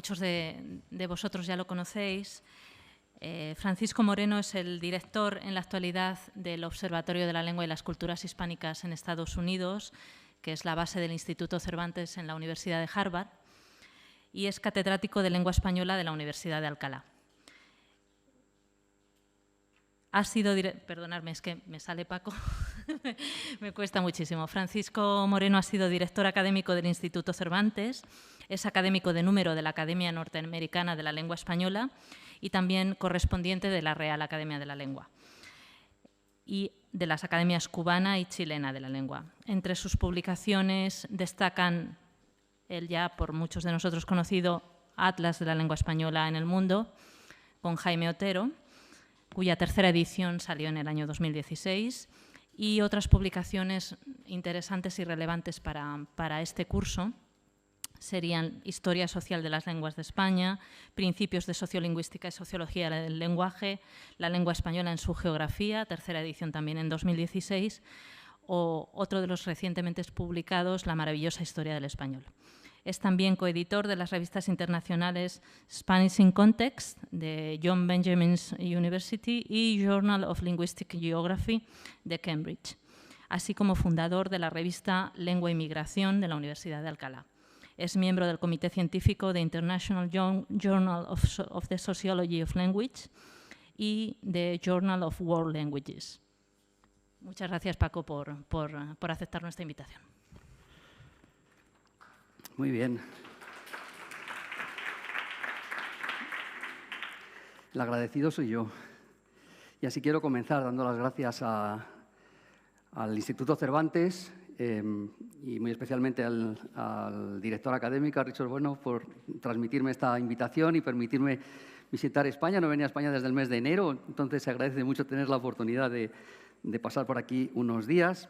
muchos de vosotros ya lo conocéis, Francisco Moreno es el director en la actualidad del Observatorio de la Lengua y las Culturas Hispánicas en Estados Unidos, que es la base del Instituto Cervantes en la Universidad de Harvard, y es catedrático de Lengua Española de la Universidad de Alcalá. Perdonadme, es que me sale Paco, me cuesta muchísimo. Francisco Moreno ha sido director académico del Instituto Cervantes, es académico de número de la Academia Norteamericana de la Lengua Española y también correspondiente de la Real Academia de la Lengua y de las Academias Cubana y Chilena de la Lengua. Entre sus publicaciones destacan el ya por muchos de nosotros conocido Atlas de la Lengua Española en el Mundo, con Jaime Otero, cuya tercera edición salió en el año 2016, y otras publicaciones interesantes y relevantes para este curso serían Historia Social de las Lenguas de España, Principios de Sociolingüística y Sociología del Lenguaje, La Lengua Española en su Geografía, tercera edición también en 2016, o otro de los recientemente publicados, La maravillosa Historia del Español. Es también coeditor de las revistas internacionales Spanish in Context de John Benjamin's University y Journal of Linguistic Geography de Cambridge, así como fundador de la revista Lengua y Migración de la Universidad de Alcalá. Es miembro del Comité Científico de International Journal of the Sociology of Language y de Journal of World Languages. Muchas gracias, Paco, por aceptar nuestra invitación. Muy bien. El agradecido soy yo. Y así quiero comenzar dando las gracias al Instituto Cervantes y muy especialmente al director académico, a Richard Bueno, por transmitirme esta invitación y permitirme visitar España. No venía a España desde el mes de enero, entonces se agradece mucho tener la oportunidad de pasar por aquí unos días.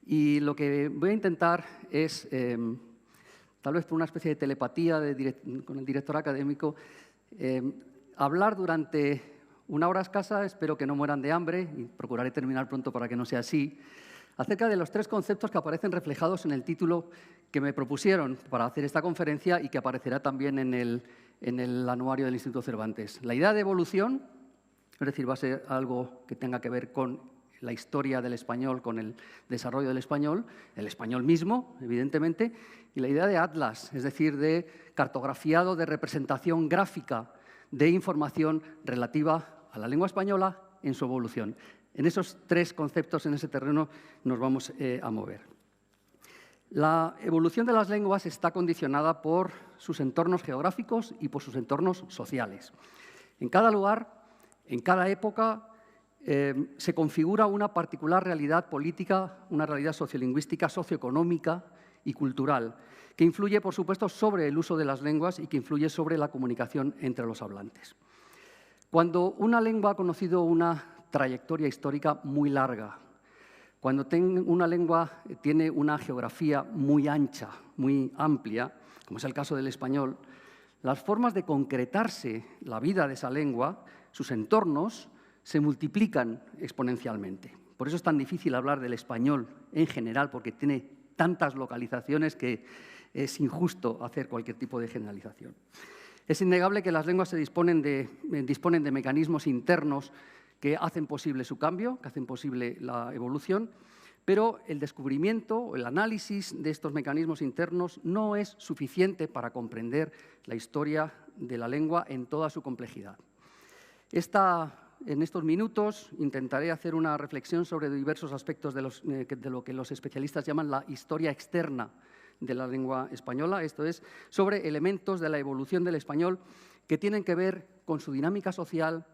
Y lo que voy a intentar es, tal vez por una especie de telepatía con el director académico, hablar durante una hora escasa, espero que no mueran de hambre, y procuraré terminar pronto para que no sea así, acerca de los tres conceptos que aparecen reflejados en el título que me propusieron para hacer esta conferencia y que aparecerá también en el anuario del Instituto Cervantes. La idea de evolución, es decir, va a ser algo que tenga que ver con la historia del español, con el desarrollo del español, el español mismo, evidentemente, y la idea de atlas, es decir, de cartografiado, de representación gráfica de información relativa a la lengua española en su evolución. En esos tres conceptos, en ese terreno, nos vamos a mover. La evolución de las lenguas está condicionada por sus entornos geográficos y por sus entornos sociales. En cada lugar, en cada época, se configura una particular realidad política, una realidad sociolingüística, socioeconómica y cultural, que influye, por supuesto, sobre el uso de las lenguas y que influye sobre la comunicación entre los hablantes. Cuando una lengua ha conocido una trayectoria histórica muy larga, cuando una lengua tiene una geografía muy ancha, muy amplia, como es el caso del español, las formas de concretarse la vida de esa lengua, sus entornos, se multiplican exponencialmente. Por eso es tan difícil hablar del español en general, porque tiene tantas localizaciones que es injusto hacer cualquier tipo de generalización. Es innegable que las lenguas disponen de mecanismos internos que hacen posible su cambio, que hacen posible la evolución, pero el descubrimiento o el análisis de estos mecanismos internos no es suficiente para comprender la historia de la lengua en toda su complejidad. En estos minutos intentaré hacer una reflexión sobre diversos aspectos de lo que los especialistas llaman la historia externa de la lengua española, esto es, sobre elementos de la evolución del español que tienen que ver con su dinámica social,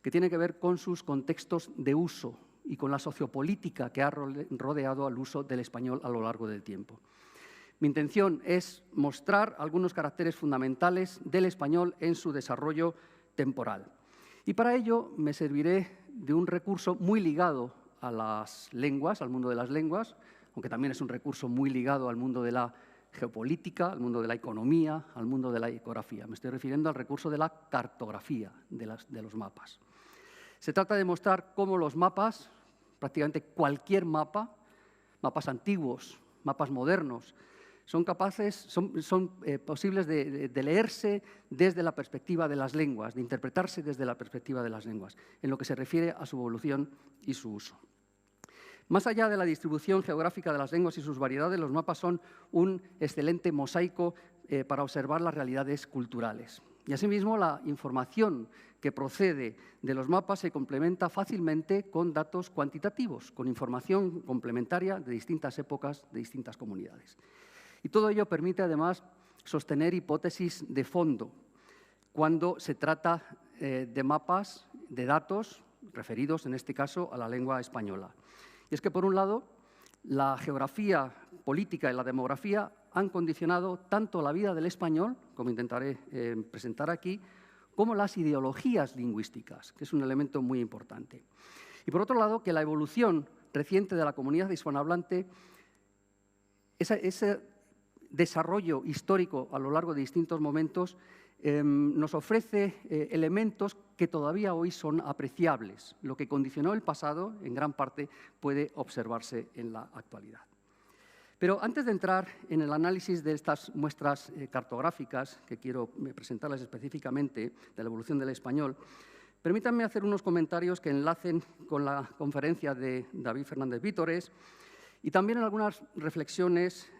que tienen que ver con sus contextos de uso y con la sociopolítica que ha rodeado al uso del español a lo largo del tiempo. Mi intención es mostrar algunos caracteres fundamentales del español en su desarrollo temporal. Y para ello me serviré de un recurso muy ligado a las lenguas, al mundo de las lenguas, aunque también es un recurso muy ligado al mundo de la geopolítica, al mundo de la economía, al mundo de la ecografía. Me estoy refiriendo al recurso de la cartografía de los mapas. Se trata de mostrar cómo los mapas, prácticamente cualquier mapa, mapas antiguos, mapas modernos, son posibles de leerse desde la perspectiva de las lenguas, de interpretarse desde la perspectiva de las lenguas, en lo que se refiere a su evolución y su uso. Más allá de la distribución geográfica de las lenguas y sus variedades, los mapas son un excelente mosaico para observar las realidades culturales. Y asimismo, la información que procede de los mapas se complementa fácilmente con datos cuantitativos, con información complementaria de distintas épocas, de distintas comunidades. Y todo ello permite, además, sostener hipótesis de fondo cuando se trata de mapas, de datos referidos, en este caso, a la lengua española. Y es que, por un lado, la geografía política y la demografía han condicionado tanto la vida del español, como intentaré presentar aquí, como las ideologías lingüísticas, que es un elemento muy importante. Y, por otro lado, que la evolución reciente de la comunidad hispanohablante, ese desarrollo histórico a lo largo de distintos momentos, nos ofrece elementos que todavía hoy son apreciables. Lo que condicionó el pasado, en gran parte, puede observarse en la actualidad. Pero antes de entrar en el análisis de estas muestras cartográficas, que quiero presentarles específicamente de la evolución del español, permítanme hacer unos comentarios que enlacen con la conferencia de David Fernández Vítores y también algunas reflexiones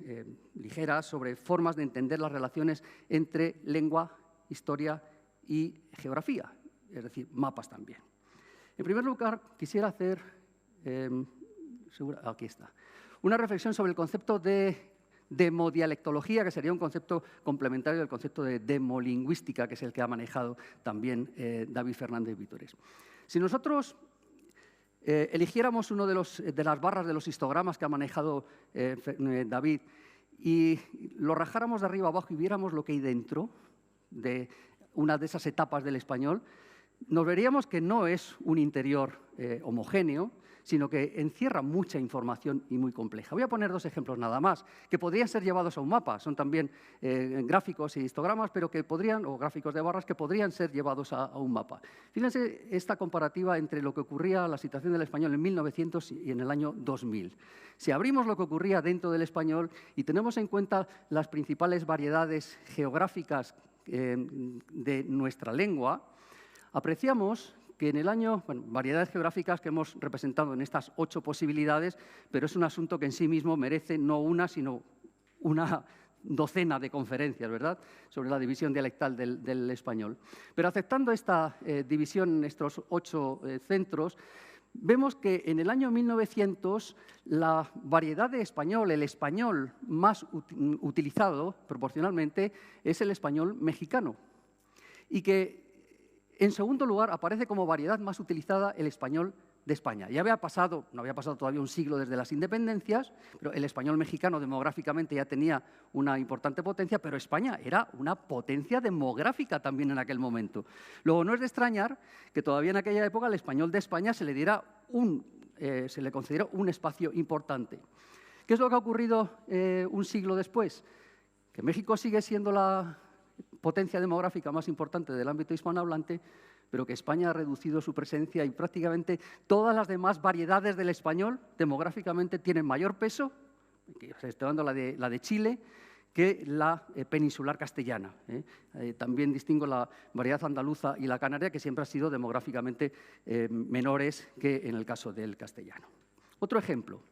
ligeras sobre formas de entender las relaciones entre lengua, historia y geografía, es decir, mapas también. En primer lugar, quisiera hacer, aquí está, una reflexión sobre el concepto de demodialectología, que sería un concepto complementario del concepto de demolingüística, que es el que ha manejado también David Fernández Vítores. Si nosotros eligiéramos uno de las barras de los histogramas que ha manejado David y lo rajáramos de arriba abajo y viéramos lo que hay dentro de una de esas etapas del español, nos veríamos que no es un interior homogéneo, sino que encierra mucha información y muy compleja. Voy a poner dos ejemplos nada más, que podrían ser llevados a un mapa. Son también gráficos y histogramas, pero que podrían, o gráficos de barras, que podrían ser llevados a un mapa. Fíjense esta comparativa entre lo que ocurría, la situación del español en 1900 y en el año 2000. Si abrimos lo que ocurría dentro del español y tenemos en cuenta las principales variedades geográficas de nuestra lengua, apreciamos que en el año, variedades geográficas que hemos representado en estas 8 posibilidades, pero es un asunto que en sí mismo merece no una, sino una docena de conferencias, ¿verdad?, sobre la división dialectal del español. Pero aceptando esta división en estos 8 centros, vemos que en el año 1900 la variedad de español, el español más utilizado proporcionalmente, es el español mexicano. Y que en segundo lugar, aparece como variedad más utilizada el español de España. Ya no había pasado todavía un siglo desde las independencias, pero el español mexicano demográficamente ya tenía una importante potencia, pero España era una potencia demográfica también en aquel momento. Luego, no es de extrañar que todavía en aquella época al español de España se le consideró un espacio importante. ¿Qué es lo que ha ocurrido un siglo después? Que México sigue siendo la potencia demográfica más importante del ámbito hispanohablante, pero que España ha reducido su presencia y prácticamente todas las demás variedades del español demográficamente tienen mayor peso, estoy dando la de Chile, que la peninsular castellana. También distingo la variedad andaluza y la canaria, que siempre han sido demográficamente menores que en el caso del castellano. Otro ejemplo,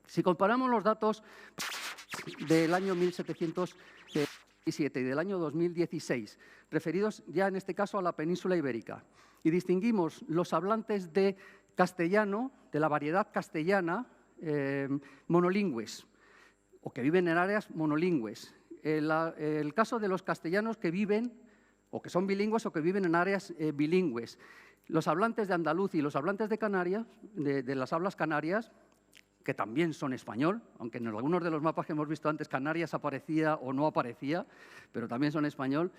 si comparamos los datos del año 1707 y del año 2016, referidos ya en este caso a la península ibérica, y distinguimos los hablantes de castellano, de la variedad castellana, monolingües, o que viven en áreas monolingües. El caso de los castellanos que viven, o que son bilingües o que viven en áreas bilingües. Los hablantes de andaluz y los hablantes de Canarias, de las hablas canarias, que también son español, aunque en algunos de los mapas que hemos visto antes Canarias aparecía o no aparecía, pero también son español,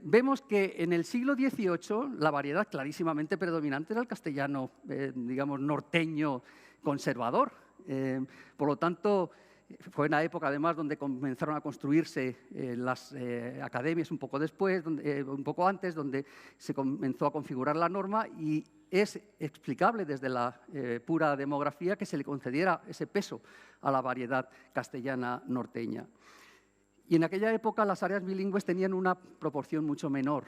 vemos que en el siglo XVIII la variedad clarísimamente predominante era el castellano, digamos, norteño conservador. Por lo tanto, Fue una época, además, donde comenzaron a construirse las academias un poco después, un poco antes, donde se comenzó a configurar la norma y es explicable desde la pura demografía que se le concediera ese peso a la variedad castellana norteña. Y en aquella época las áreas bilingües tenían una proporción mucho menor,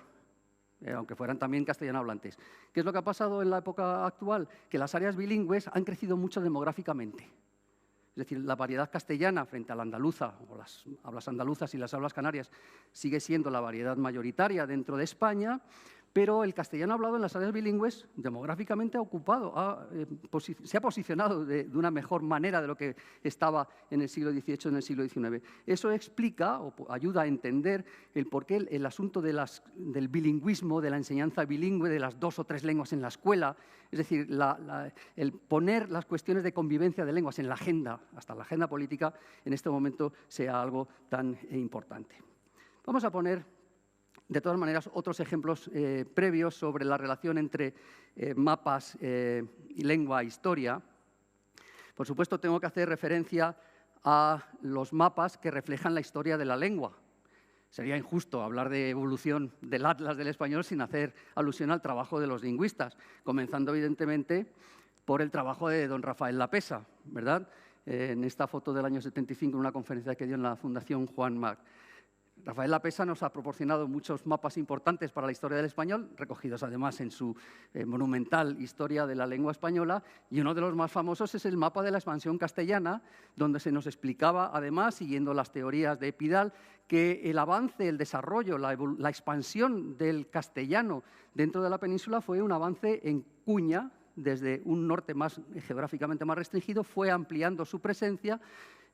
aunque fueran también castellano hablantes. ¿Qué es lo que ha pasado en la época actual? Que las áreas bilingües han crecido mucho demográficamente. Es decir, la variedad castellana frente a la andaluza, o las hablas andaluzas y las hablas canarias, sigue siendo la variedad mayoritaria dentro de España, pero el castellano hablado en las áreas bilingües demográficamente ha ocupado, se ha posicionado de una mejor manera de lo que estaba en el siglo XVIII, en el siglo XIX. Eso explica o ayuda a entender el porqué el asunto del bilingüismo, de la enseñanza bilingüe, de las 2 o 3 lenguas en la escuela, es decir, el poner las cuestiones de convivencia de lenguas en la agenda, hasta la agenda política, en este momento sea algo tan importante. Vamos a poner, de todas maneras, otros ejemplos previos sobre la relación entre mapas y lengua e historia. Por supuesto, tengo que hacer referencia a los mapas que reflejan la historia de la lengua. Sería injusto hablar de evolución del atlas del español sin hacer alusión al trabajo de los lingüistas, comenzando, evidentemente, por el trabajo de don Rafael Lapesa, ¿verdad? En esta foto del año 75, en una conferencia que dio en la Fundación Juan March. Rafael Lapesa nos ha proporcionado muchos mapas importantes para la historia del español, recogidos además en su monumental Historia de la Lengua Española, y uno de los más famosos es el mapa de la expansión castellana, donde se nos explicaba, además, siguiendo las teorías de Epidal, que el avance, el desarrollo, la expansión del castellano dentro de la península fue un avance en cuña, desde un norte geográficamente más restringido, fue ampliando su presencia,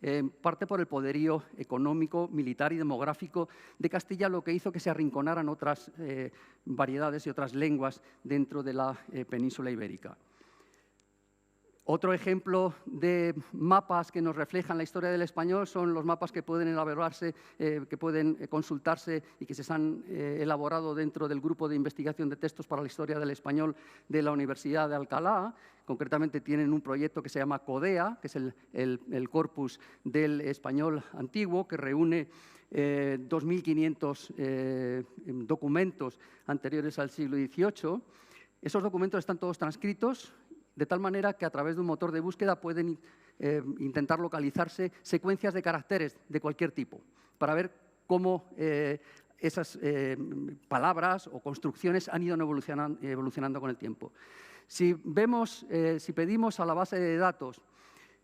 en parte por el poderío económico, militar y demográfico de Castilla, lo que hizo que se arrinconaran otras variedades y otras lenguas dentro de la península ibérica. Otro ejemplo de mapas que nos reflejan la historia del español son los mapas que pueden elaborarse, que pueden consultarse y que se han elaborado dentro del grupo de investigación de textos para la historia del español de la Universidad de Alcalá. Concretamente tienen un proyecto que se llama CODEA, que es el corpus del español antiguo, que reúne 2.500 documentos anteriores al siglo XVIII. Esos documentos están todos transcritos, de tal manera que a través de un motor de búsqueda pueden intentar localizarse secuencias de caracteres de cualquier tipo, para ver cómo esas palabras o construcciones han ido evolucionando con el tiempo. Si pedimos a la base de datos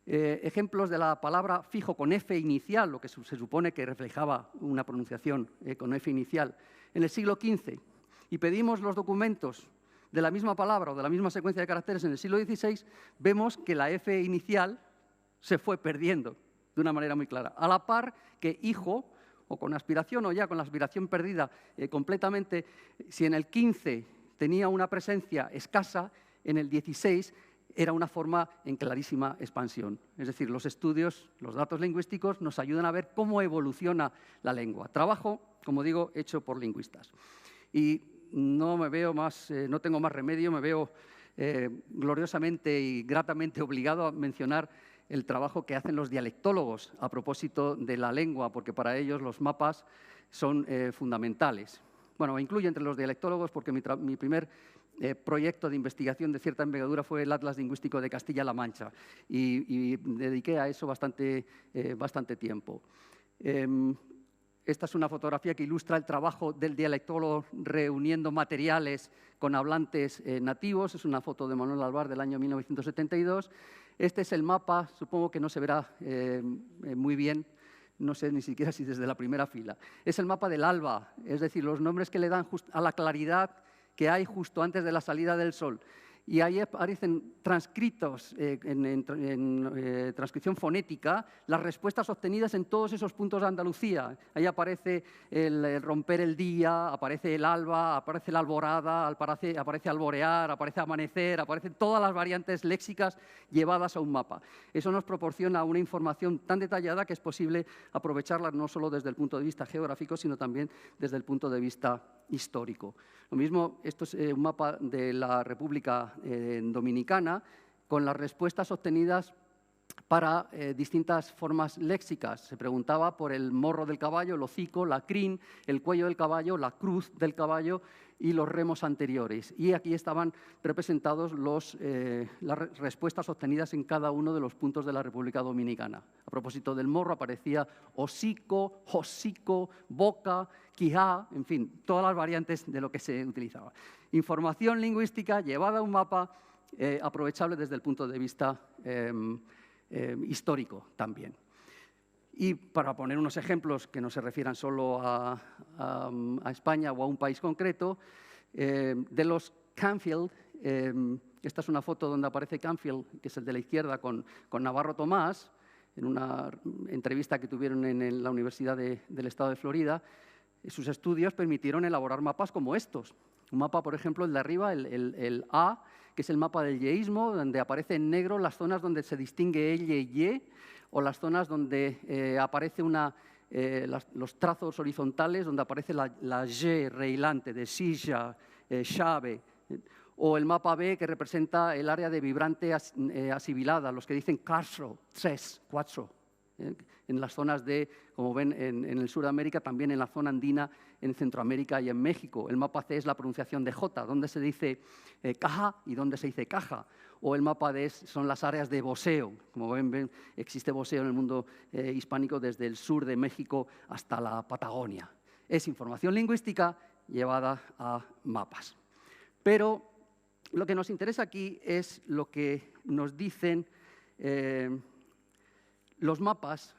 ejemplos de la palabra fijo con F inicial, lo que se supone que reflejaba una pronunciación con F inicial, en el siglo XV, y pedimos los documentos de la misma palabra o de la misma secuencia de caracteres en el siglo XVI, vemos que la F inicial se fue perdiendo de una manera muy clara. A la par que hijo, o con aspiración o ya con la aspiración perdida completamente, si en el XV tenía una presencia escasa, en el XVI era una forma en clarísima expansión. Es decir, los estudios, los datos lingüísticos nos ayudan a ver cómo evoluciona la lengua. Trabajo, como digo, hecho por lingüistas. Y no tengo más remedio, me veo gloriosamente y gratamente obligado a mencionar el trabajo que hacen los dialectólogos a propósito de la lengua, porque para ellos los mapas son fundamentales. Bueno, incluye entre los dialectólogos porque mi primer proyecto de investigación de cierta envergadura fue el Atlas Lingüístico de Castilla-La Mancha y dediqué a eso bastante tiempo. Esta es una fotografía que ilustra el trabajo del dialectólogo reuniendo materiales con hablantes nativos. Es una foto de Manuel Alvar del año 1972. Este es el mapa, supongo que no se verá muy bien, no sé ni siquiera si desde la primera fila. Es el mapa del alba, es decir, los nombres que le dan a la claridad que hay justo antes de la salida del sol. Y ahí aparecen transcritos en transcripción fonética las respuestas obtenidas en todos esos puntos de Andalucía. Ahí aparece el romper el día, aparece el alba, aparece la alborada, aparece alborear, aparece amanecer, aparecen todas las variantes léxicas llevadas a un mapa. Eso nos proporciona una información tan detallada que es posible aprovecharla no solo desde el punto de vista geográfico, sino también desde el punto de vista histórico. Lo mismo, esto es un mapa de la República Dominicana, con las respuestas obtenidas para distintas formas léxicas. Se preguntaba por el morro del caballo, el hocico, la crin, el cuello del caballo, la cruz del caballo y los remos anteriores. Y aquí estaban representados las respuestas obtenidas en cada uno de los puntos de la República Dominicana. A propósito del morro aparecía hocico, hocico, boca, quijá, en fin, todas las variantes de lo que se utilizaba. Información lingüística llevada a un mapa aprovechable desde el punto de vista histórico también. Y para poner unos ejemplos que no se refieran solo a España o a un país concreto, de los Canfield, esta es una foto donde aparece Canfield, que es el de la izquierda, con Navarro Tomás, en una entrevista que tuvieron en la Universidad del Estado de Florida. Sus estudios permitieron elaborar mapas como estos. Un mapa, por ejemplo, el de arriba, el A, que es el mapa del yeísmo, donde aparece en negro las zonas donde se distingue el y ye, o las zonas donde aparece los trazos horizontales, donde aparece la ye reilante de silla, chave, o el mapa B, que representa el área de vibrante asibilada, los que dicen cuatro, tres, cuatro, en las zonas como ven en el sur de América, también en la zona andina, en Centroamérica y en México. El mapa C es la pronunciación de J, donde se dice caja y donde se dice caja. O el mapa D son las áreas de voseo. Como ven, existe voseo en el mundo hispánico desde el sur de México hasta la Patagonia. Es información lingüística llevada a mapas. Pero lo que nos interesa aquí es lo que nos dicen los mapas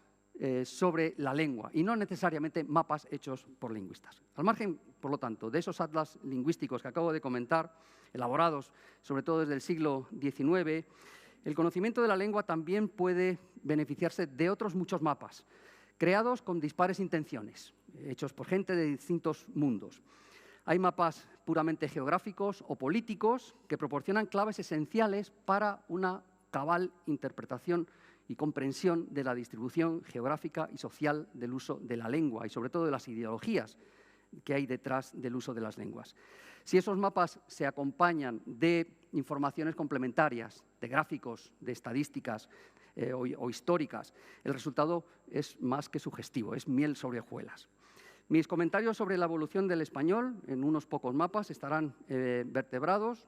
sobre la lengua, y no necesariamente mapas hechos por lingüistas. Al margen, por lo tanto, de esos atlas lingüísticos que acabo de comentar, elaborados sobre todo desde el siglo XIX, el conocimiento de la lengua también puede beneficiarse de otros muchos mapas, creados con dispares intenciones, hechos por gente de distintos mundos. Hay mapas puramente geográficos o políticos que proporcionan claves esenciales para una cabal interpretación y comprensión de la distribución geográfica y social del uso de la lengua y sobre todo de las ideologías que hay detrás del uso de las lenguas. Si esos mapas se acompañan de informaciones complementarias, de gráficos, de estadísticas o históricas, el resultado es más que sugestivo, es miel sobre hojuelas. Mis comentarios sobre la evolución del español en unos pocos mapas estarán vertebrados,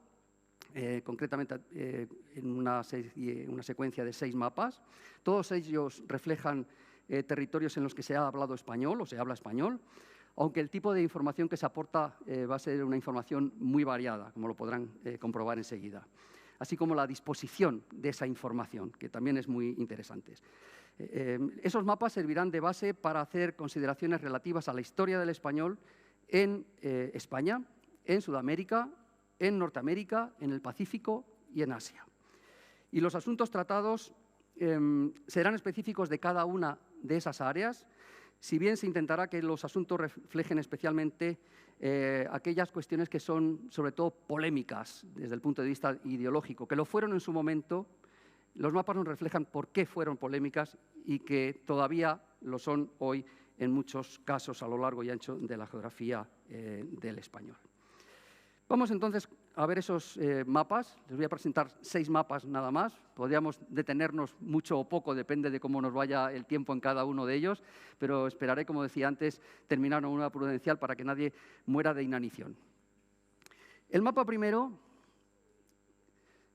concretamente en una secuencia de 6 mapas. Todos ellos reflejan territorios en los que se ha hablado español o se habla español, aunque el tipo de información que se aporta va a ser una información muy variada, como lo podrán comprobar enseguida, así como la disposición de esa información, que también es muy interesante. Esos mapas servirán de base para hacer consideraciones relativas a la historia del español en España, en Sudamérica, en Norteamérica, en el Pacífico y en Asia. Y los asuntos tratados serán específicos de cada una de esas áreas, si bien se intentará que los asuntos reflejen especialmente aquellas cuestiones que son, sobre todo, polémicas desde el punto de vista ideológico, que lo fueron en su momento. Los mapas nos reflejan por qué fueron polémicas y que todavía lo son hoy en muchos casos a lo largo y ancho de la geografía del español. Vamos entonces a ver esos mapas. Les voy a presentar 6 mapas nada más. Podríamos detenernos mucho o poco, depende de cómo nos vaya el tiempo en cada uno de ellos, pero esperaré, como decía antes, terminar una prudencial para que nadie muera de inanición. El mapa primero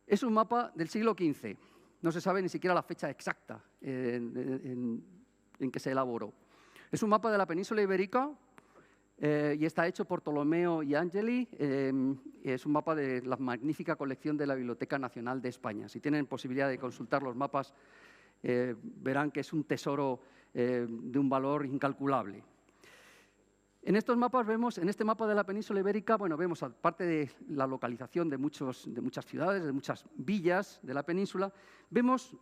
es un mapa del siglo XV. No se sabe ni siquiera la fecha exacta en que se elaboró. Es un mapa de la península ibérica y está hecho por Ptolomeo y Angeli. Es un mapa de la magnífica colección de la Biblioteca Nacional de España. Si tienen posibilidad de consultar los mapas, verán que es un tesoro de un valor incalculable. En estos mapas vemos, en este mapa de la península ibérica, bueno, vemos, aparte de la localización de muchas ciudades, de muchas villas de la península,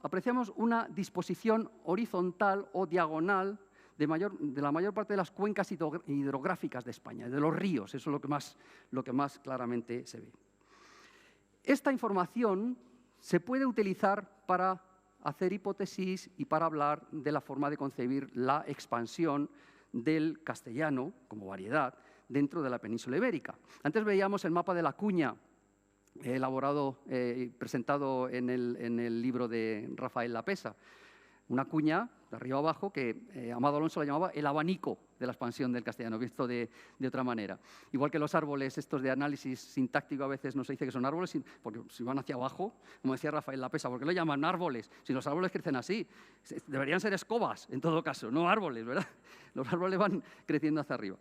apreciamos una disposición horizontal o diagonal de la mayor parte de las cuencas hidrográficas de España, de los ríos. Eso es lo que más claramente se ve. Esta información se puede utilizar para hacer hipótesis y para hablar de la forma de concebir la expansión del castellano como variedad dentro de la península ibérica. Antes veíamos el mapa de la cuña elaborado y presentado en el libro de Rafael Lapesa. Una cuña, de arriba abajo, que Amado Alonso la llamaba el abanico de la expansión del castellano, visto de otra manera. Igual que los árboles estos de análisis sintáctico a veces no se dice que son árboles, porque si van hacia abajo, como decía Rafael Lapesa, ¿por qué lo llaman árboles? Si los árboles crecen así, deberían ser escobas, en todo caso, no árboles, ¿verdad? Los árboles van creciendo hacia arriba.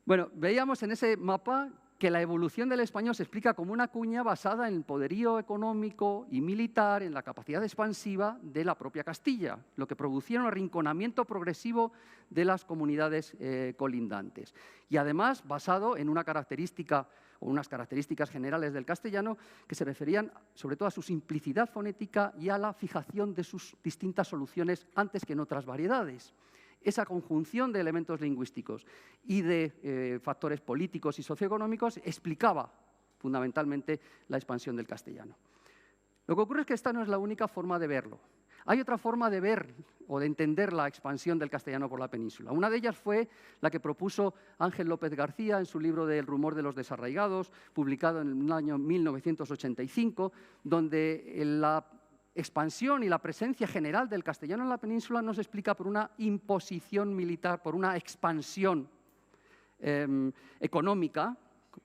Bueno, veíamos en ese mapa que la evolución del español se explica como una cuña basada en el poderío económico y militar, en la capacidad expansiva de la propia Castilla, lo que producía un arrinconamiento progresivo de las comunidades colindantes. Y además basado en una característica o unas características generales del castellano que se referían sobre todo a su simplicidad fonética y a la fijación de sus distintas soluciones antes que en otras variedades. Esa conjunción de elementos lingüísticos y de factores políticos y socioeconómicos explicaba fundamentalmente la expansión del castellano. Lo que ocurre es que esta no es la única forma de verlo. Hay otra forma de ver o de entender la expansión del castellano por la península. Una de ellas fue la que propuso Ángel López García en su libro de El rumor de los desarraigados, publicado en el año 1985, donde la expansión y la presencia general del castellano en la península no se explica por una imposición militar, por una expansión económica,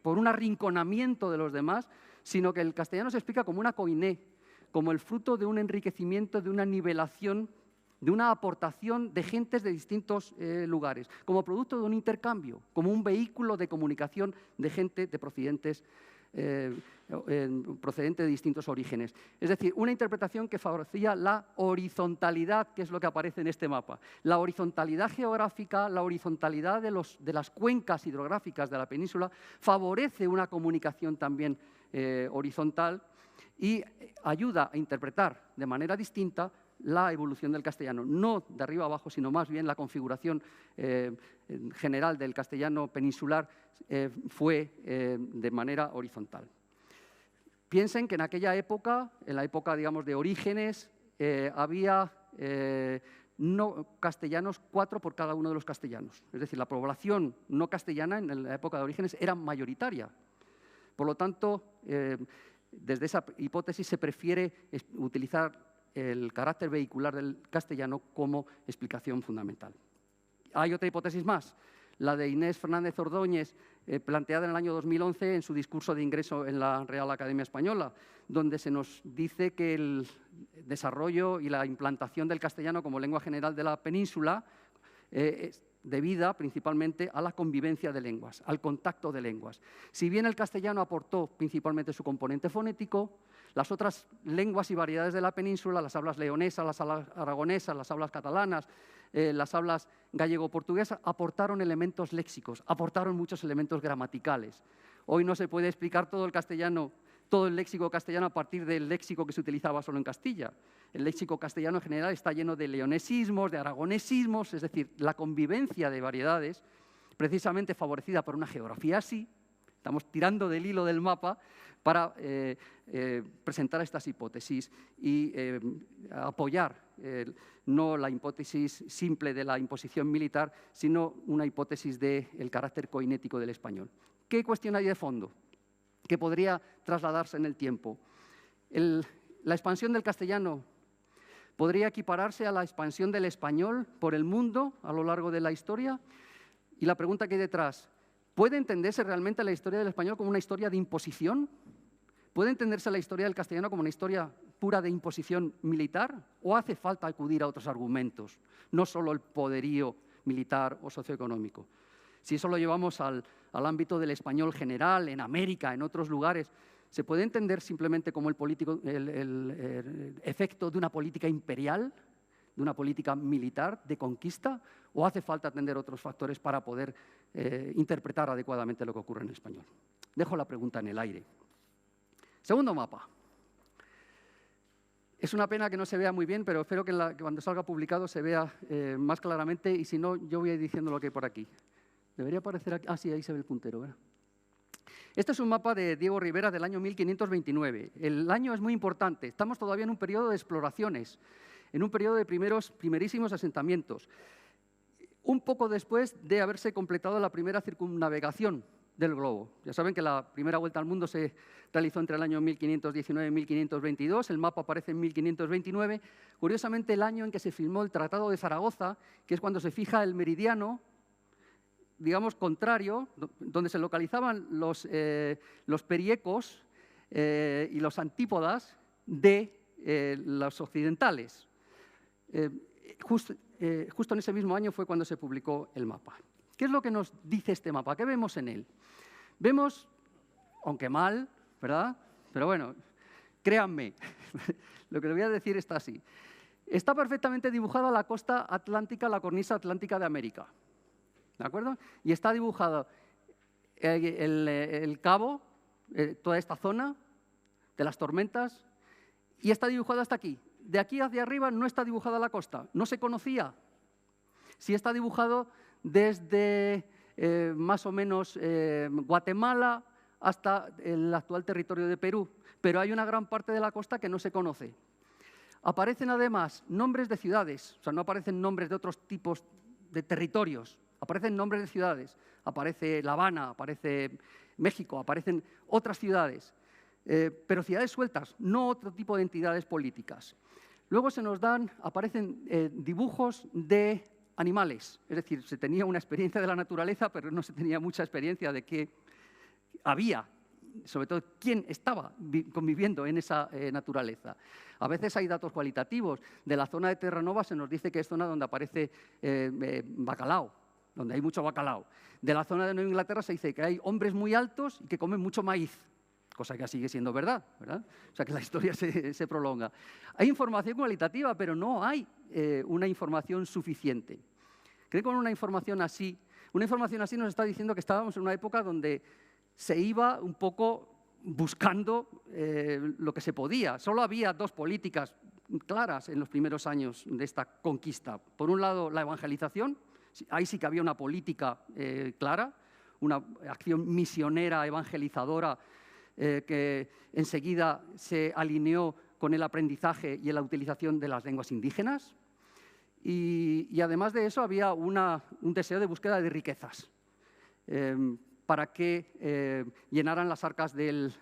por un arrinconamiento de los demás, sino que el castellano se explica como una koiné, como el fruto de un enriquecimiento, de una nivelación, de una aportación de gentes de distintos lugares, como producto de un intercambio, como un vehículo de comunicación de gente de procedente de distintos orígenes. Es decir, una interpretación que favorecía la horizontalidad, que es lo que aparece en este mapa. La horizontalidad geográfica, la horizontalidad de las cuencas hidrográficas de la península favorece una comunicación también horizontal y ayuda a interpretar de manera distinta la evolución del castellano, no de arriba abajo, sino más bien la configuración general del castellano peninsular fue de manera horizontal. Piensen que en aquella época, en la época, digamos, de Orígenes, había no castellanos 4 por cada uno de los castellanos. Es decir, la población no castellana en la época de Orígenes era mayoritaria. Por lo tanto, desde esa hipótesis se prefiere utilizar el carácter vehicular del castellano como explicación fundamental. Hay otra hipótesis más, la de Inés Fernández Ordóñez, planteada en el año 2011 en su discurso de ingreso en la Real Academia Española, donde se nos dice que el desarrollo y la implantación del castellano como lengua general de la península es debida principalmente a la convivencia de lenguas, al contacto de lenguas. Si bien el castellano aportó principalmente su componente fonético, las otras lenguas y variedades de la península, las hablas leonesas, las hablas aragonesas, las hablas catalanas, las hablas gallego-portuguesas, aportaron elementos léxicos, aportaron muchos elementos gramaticales. Hoy no se puede explicar todo el castellano, todo el léxico castellano a partir del léxico que se utilizaba solo en Castilla. El léxico castellano en general está lleno de leonesismos, de aragonesismos, es decir, la convivencia de variedades, precisamente favorecida por una geografía así. Estamos tirando del hilo del mapa para presentar estas hipótesis y apoyar no la hipótesis simple de la imposición militar, sino una hipótesis del carácter coinético del español. ¿Qué cuestión hay de fondo que podría trasladarse en el tiempo? La expansión del castellano podría equipararse a la expansión del español por el mundo a lo largo de la historia. Y la pregunta que hay detrás, ¿puede entenderse realmente la historia del español como una historia de imposición? ¿Puede entenderse la historia del castellano como una historia pura de imposición militar? ¿O hace falta acudir a otros argumentos, no solo el poderío militar o socioeconómico? Si eso lo llevamos al ámbito del español general, en América, en otros lugares, ¿se puede entender simplemente como el efecto de una política imperial, de una política militar de conquista? ¿O hace falta atender otros factores para poder interpretar adecuadamente lo que ocurre en el español? Dejo la pregunta en el aire. Segundo mapa. Es una pena que no se vea muy bien, pero espero que cuando salga publicado se vea más claramente, y si no, yo voy a ir diciendo lo que hay por aquí. Debería aparecer aquí. Ah, sí, ahí se ve el puntero, ¿verdad? Este es un mapa de Diego Rivera del año 1529. El año es muy importante. Estamos todavía en un periodo de exploraciones, en un periodo de primerísimos asentamientos. Un poco después de haberse completado la primera circunnavegación del globo. Ya saben que la primera vuelta al mundo se realizó entre el año 1519 y 1522, el mapa aparece en 1529. Curiosamente, el año en que se firmó el Tratado de Zaragoza, que es cuando se fija el meridiano, digamos, contrario, donde se localizaban los periecos y los antípodas de los occidentales. Justo en ese mismo año fue cuando se publicó el mapa. ¿Qué es lo que nos dice este mapa? ¿Qué vemos en él? Vemos, aunque mal, ¿verdad? Pero bueno, créanme, lo que le voy a decir está así. Está perfectamente dibujada la costa atlántica, la cornisa atlántica de América. ¿De acuerdo? Y está dibujado el cabo, toda esta zona de las tormentas, y está dibujado hasta aquí. De aquí hacia arriba no está dibujada la costa, no se conocía. Sí está dibujado desde más o menos Guatemala hasta el actual territorio de Perú, pero hay una gran parte de la costa que no se conoce. Aparecen además nombres de ciudades, o sea, no aparecen nombres de otros tipos de territorios, aparecen nombres de ciudades, aparece La Habana, aparece México, aparecen otras ciudades, pero ciudades sueltas, no otro tipo de entidades políticas. Luego aparecen dibujos de animales, es decir, se tenía una experiencia de la naturaleza, pero no se tenía mucha experiencia de qué había, sobre todo quién estaba conviviendo en esa naturaleza. A veces hay datos cualitativos. De la zona de Terranova se nos dice que es zona donde aparece bacalao, donde hay mucho bacalao. De la zona de Nueva Inglaterra se dice que hay hombres muy altos y que comen mucho maíz, cosa que sigue siendo verdad, ¿verdad? O sea que la historia se prolonga. Hay información cualitativa, pero no hay una información suficiente. Creo que con una información así nos está diciendo que estábamos en una época donde se iba un poco buscando lo que se podía. Solo había dos políticas claras en los primeros años de esta conquista. Por un lado, la evangelización. Ahí sí que había una política clara, una acción misionera, evangelizadora, que enseguida se alineó con el aprendizaje y la utilización de las lenguas indígenas. Y además de eso había un deseo de búsqueda de riquezas para que llenaran las arcas del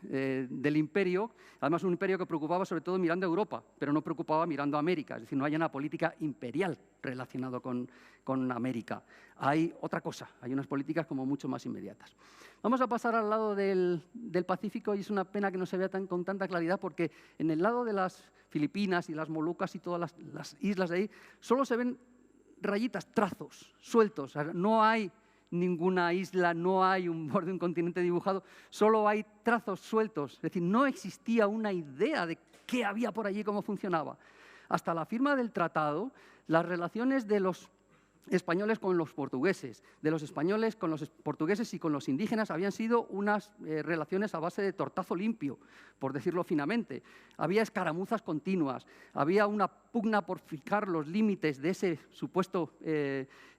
imperio. Además, un imperio que preocupaba sobre todo mirando a Europa, pero no preocupaba mirando a América. Es decir, no hay una política imperial relacionada con América. Hay otra cosa, hay unas políticas como mucho más inmediatas. Vamos a pasar al lado del Pacífico, y es una pena que no se vea con tanta claridad, porque en el lado de las Filipinas y las Molucas y todas las islas de ahí, solo se ven rayitas, trazos sueltos. O sea, no hay ninguna isla, no hay un borde de un continente dibujado, solo hay trazos sueltos. Es decir, no existía una idea de qué había por allí, cómo funcionaba. Hasta la firma del tratado, las relaciones de los españoles con los portugueses, de los españoles con los portugueses y con los indígenas habían sido unas relaciones a base de tortazo limpio, por decirlo finamente. Había escaramuzas continuas, había una pugna por fijar los límites de ese supuesto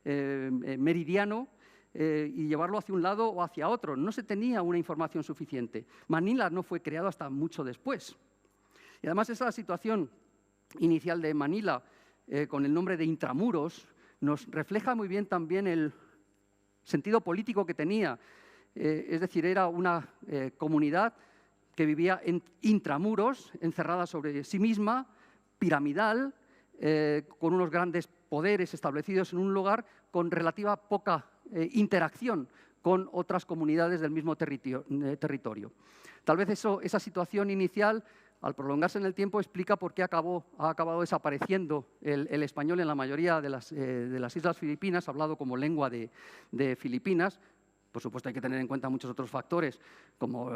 meridiano y llevarlo hacia un lado o hacia otro. No se tenía una información suficiente. Manila no fue creado hasta mucho después. Y además esa situación inicial de Manila, con el nombre de Intramuros, nos refleja muy bien también el sentido político que tenía. Es decir, era una comunidad que vivía en intramuros, encerrada sobre sí misma, piramidal, con unos grandes poderes establecidos en un lugar con relativa poca interacción con otras comunidades del mismo territorio. Tal vez esa situación inicial, al prolongarse en el tiempo, explica por qué ha acabado desapareciendo el español en la mayoría de las islas filipinas, hablado como lengua de Filipinas. Por supuesto, hay que tener en cuenta muchos otros factores, como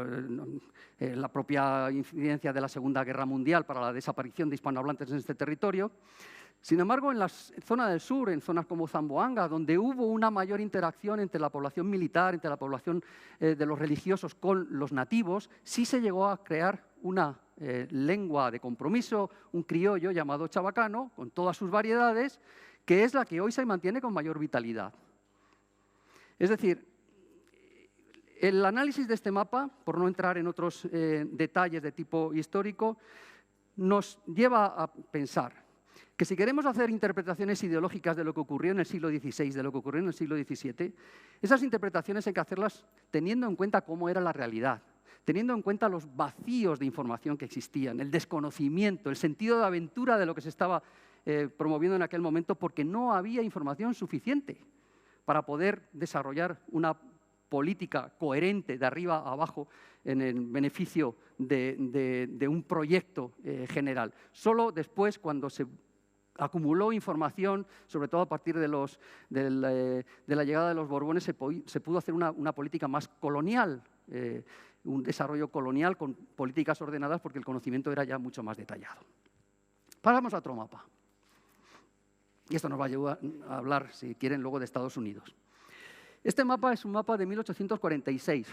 la propia incidencia de la Segunda Guerra Mundial para la desaparición de hispanohablantes en este territorio. Sin embargo, en la zona del sur, en zonas como Zamboanga, donde hubo una mayor interacción entre la población militar, entre la población de los religiosos con los nativos, sí se llegó a crear una lengua de compromiso, un criollo llamado chabacano, con todas sus variedades, que es la que hoy se mantiene con mayor vitalidad. Es decir, el análisis de este mapa, por no entrar en otros detalles de tipo histórico, nos lleva a pensar que si queremos hacer interpretaciones ideológicas de lo que ocurrió en el siglo XVI, de lo que ocurrió en el siglo XVII, esas interpretaciones hay que hacerlas teniendo en cuenta cómo era la realidad, teniendo en cuenta los vacíos de información que existían, el desconocimiento, el sentido de aventura de lo que se estaba promoviendo en aquel momento, porque no había información suficiente para poder desarrollar una política coherente de arriba a abajo en el beneficio de un proyecto general. Solo después, cuando se acumuló información, sobre todo a partir de la llegada de los Borbones, se pudo hacer una política más colonial, un desarrollo colonial con políticas ordenadas, porque el conocimiento era ya mucho más detallado. Pasamos a otro mapa. Y esto nos va a llevar a hablar, si quieren, luego de Estados Unidos. Este mapa es un mapa de 1846,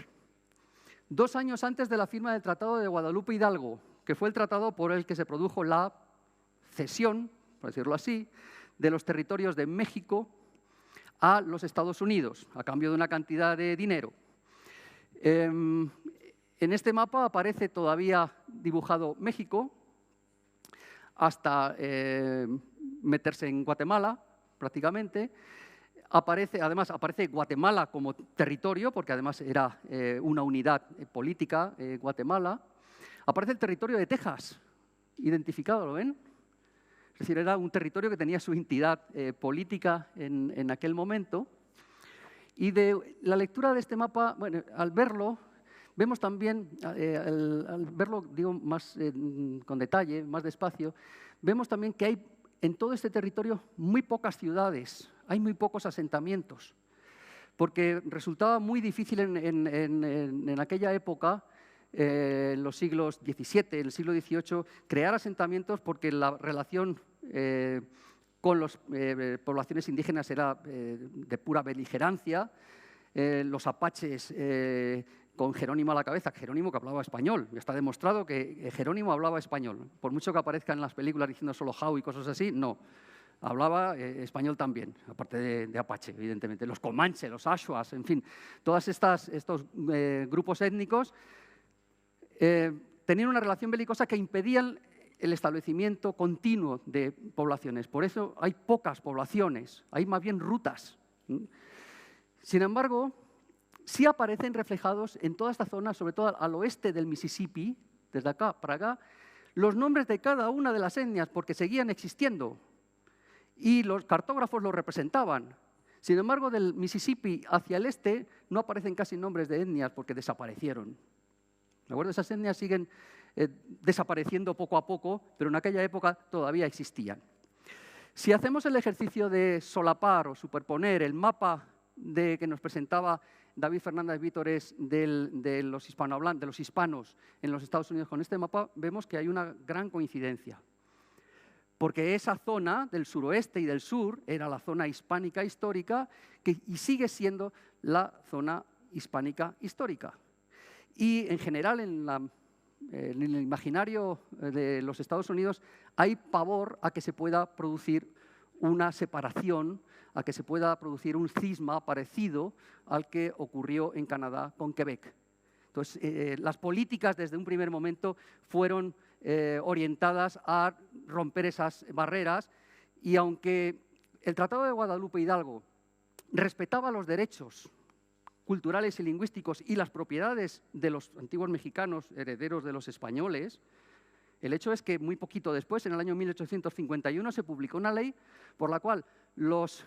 2 años antes de la firma del Tratado de Guadalupe Hidalgo, que fue el tratado por el que se produjo la cesión, por decirlo así, de los territorios de México a los Estados Unidos, a cambio de una cantidad de dinero. En este mapa aparece todavía dibujado México, hasta meterse en Guatemala, prácticamente. Además, aparece Guatemala como territorio, porque además era una unidad política, Guatemala. Aparece el territorio de Texas, identificado, ¿lo ven? Es decir, era un territorio que tenía su entidad política en aquel momento. Y de la lectura de este mapa, bueno, al verlo, vemos también, al verlo digo, más con detalle, más despacio, vemos también que hay en todo este territorio muy pocas ciudades, hay muy pocos asentamientos, porque resultaba muy difícil en aquella época, en los siglos XVII, en el siglo XVIII, crear asentamientos, porque la relación con las poblaciones indígenas era de pura beligerancia. Los apaches con Jerónimo a la cabeza, Jerónimo que hablaba español, está demostrado que Jerónimo hablaba español, por mucho que aparezca en las películas diciendo solo Jau y cosas así, no, hablaba español también, aparte de apache, evidentemente, los comanches, los ashuas, en fin, todos estos grupos étnicos tenían una relación belicosa que impedían el establecimiento continuo de poblaciones, por eso hay pocas poblaciones, hay más bien rutas. Sin embargo, sí aparecen reflejados en toda esta zona, sobre todo al oeste del Mississippi, desde acá para acá, los nombres de cada una de las etnias, porque seguían existiendo, y los cartógrafos los representaban. Sin embargo, del Mississippi hacia el este no aparecen casi nombres de etnias porque desaparecieron. ¿De acuerdo? Esas etnias siguen desapareciendo poco a poco, pero en aquella época todavía existían. Si hacemos el ejercicio de solapar o superponer el mapa que nos presentaba David Fernández Vítores de los hispanos en los Estados Unidos con este mapa, vemos que hay una gran coincidencia. Porque esa zona del suroeste y del sur era la zona hispánica histórica y sigue siendo la zona hispánica histórica. Y en general en el imaginario de los Estados Unidos hay pavor a que se pueda producir una separación, a que se pueda producir un cisma parecido al que ocurrió en Canadá con Quebec. Entonces, las políticas desde un primer momento fueron orientadas a romper esas barreras, y aunque el Tratado de Guadalupe Hidalgo respetaba los derechos culturales y lingüísticos y las propiedades de los antiguos mexicanos herederos de los españoles, el hecho es que muy poquito después, en el año 1851, se publicó una ley por la cual los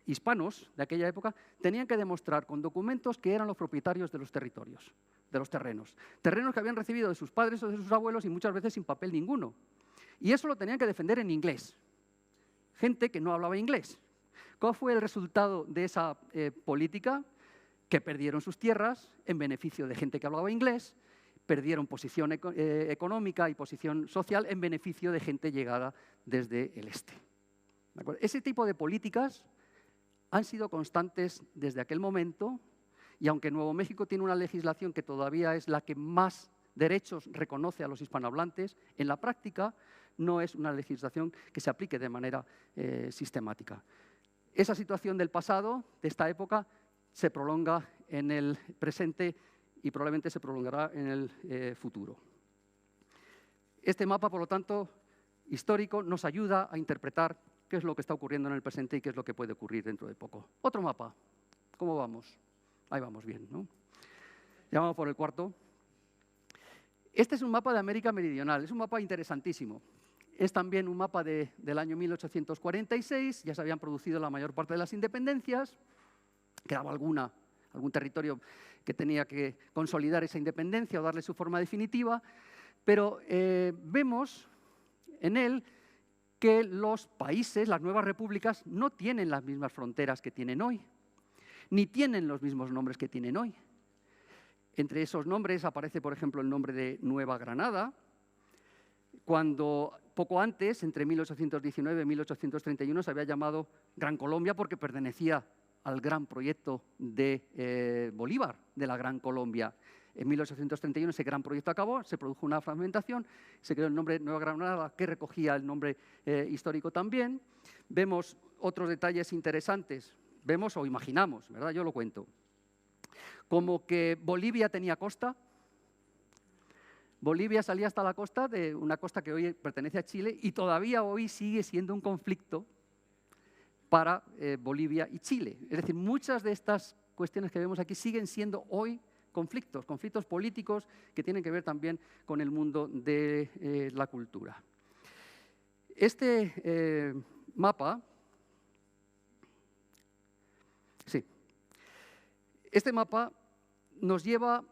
hispanos de aquella época tenían que demostrar con documentos que eran los propietarios de los territorios, de los terrenos. Terrenos que habían recibido de sus padres o de sus abuelos y muchas veces sin papel ninguno. Y eso lo tenían que defender en inglés. Gente que no hablaba inglés. ¿Cuál fue el resultado de esa política? Que perdieron sus tierras en beneficio de gente que hablaba inglés, perdieron posición económica y posición social en beneficio de gente llegada desde el este. ¿De acuerdo? Ese tipo de políticas han sido constantes desde aquel momento, y aunque Nuevo México tiene una legislación que todavía es la que más derechos reconoce a los hispanohablantes, en la práctica no es una legislación que se aplique de manera sistemática. Esa situación del pasado, de esta época, se prolonga en el presente y probablemente se prolongará en el futuro. Este mapa, por lo tanto, histórico nos ayuda a interpretar qué es lo que está ocurriendo en el presente y qué es lo que puede ocurrir dentro de poco. Otro mapa. ¿Cómo vamos? Ahí vamos bien, ¿no? Ya vamos por el cuarto. Este es un mapa de América Meridional. Es un mapa interesantísimo. Es también un mapa del año 1846. Ya se habían producido la mayor parte de las independencias. Quedaba algún territorio que tenía que consolidar esa independencia o darle su forma definitiva. Pero vemos en él que los países, las nuevas repúblicas, no tienen las mismas fronteras que tienen hoy, ni tienen los mismos nombres que tienen hoy. Entre esos nombres aparece, por ejemplo, el nombre de Nueva Granada, cuando poco antes, entre 1819 y 1831, se había llamado Gran Colombia porque pertenecía al gran proyecto de Bolívar, de la Gran Colombia. En 1831 ese gran proyecto acabó, se produjo una fragmentación, se creó el nombre Nueva Granada, que recogía el nombre histórico también. Vemos otros detalles interesantes, vemos o imaginamos, ¿verdad? Yo lo cuento. Como que Bolivia tenía costa. Bolivia salía hasta la costa, de una costa que hoy pertenece a Chile, y todavía hoy sigue siendo un conflicto para Bolivia y Chile. Es decir, muchas de estas cuestiones que vemos aquí siguen siendo hoy conflictos políticos que tienen que ver también con el mundo de la cultura. Este mapa, este mapa nos lleva,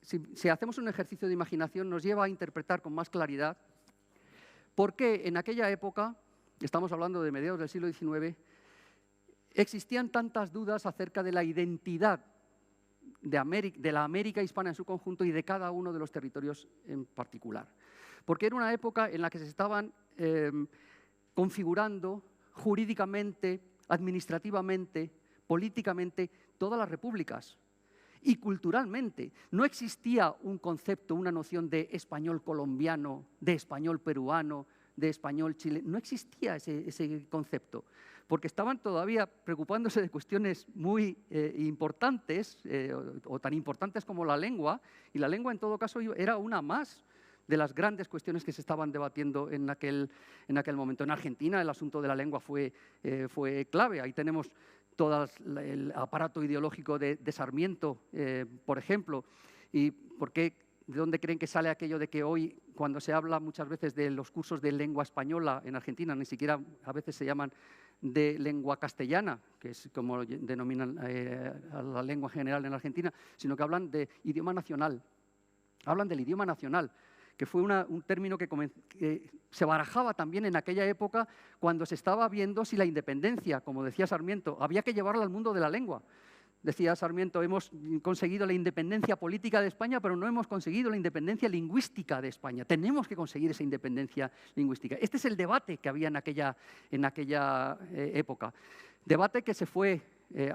si hacemos un ejercicio de imaginación, nos lleva a interpretar con más claridad por qué en aquella época, estamos hablando de mediados del siglo XIX, existían tantas dudas acerca de la identidad de la América hispana en su conjunto y de cada uno de los territorios en particular. Porque era una época en la que se estaban configurando jurídicamente, administrativamente, políticamente, todas las repúblicas. Y culturalmente no existía un concepto, una noción de español colombiano, de español peruano, de español chileno. No existía ese concepto, porque estaban todavía preocupándose de cuestiones muy importantes, o tan importantes como la lengua, y la lengua en todo caso era una más de las grandes cuestiones que se estaban debatiendo en aquel momento. En Argentina el asunto de la lengua fue clave. Ahí tenemos todo el aparato ideológico de Sarmiento, por ejemplo. ¿Y de dónde creen que sale aquello de que hoy, cuando se habla muchas veces de los cursos de lengua española en Argentina, ni siquiera a veces se llaman de lengua castellana, que es como denominan a la lengua general en Argentina, sino que hablan de idioma nacional. Hablan del idioma nacional, que fue un término que se barajaba también en aquella época cuando se estaba viendo si la independencia, como decía Sarmiento, había que llevarla al mundo de la lengua. Decía Sarmiento, hemos conseguido la independencia política de España, pero no hemos conseguido la independencia lingüística de España. Tenemos que conseguir esa independencia lingüística. Este es el debate que había en aquella época. Debate que se fue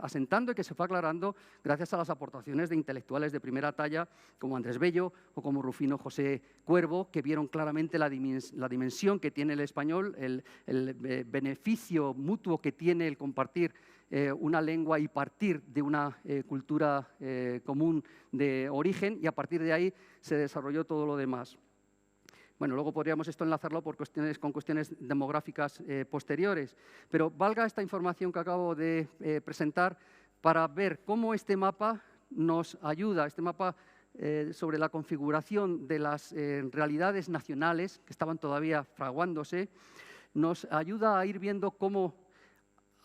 asentando y que se fue aclarando gracias a las aportaciones de intelectuales de primera talla como Andrés Bello o como Rufino José Cuervo, que vieron claramente la dimensión que tiene el español, el beneficio mutuo que tiene el compartir una lengua y partir de una cultura común de origen, y a partir de ahí se desarrolló todo lo demás. Bueno, luego podríamos esto enlazarlo con cuestiones demográficas posteriores, pero valga esta información que acabo de presentar para ver cómo este mapa nos ayuda, este mapa sobre la configuración de las realidades nacionales que estaban todavía fraguándose, nos ayuda a ir viendo cómo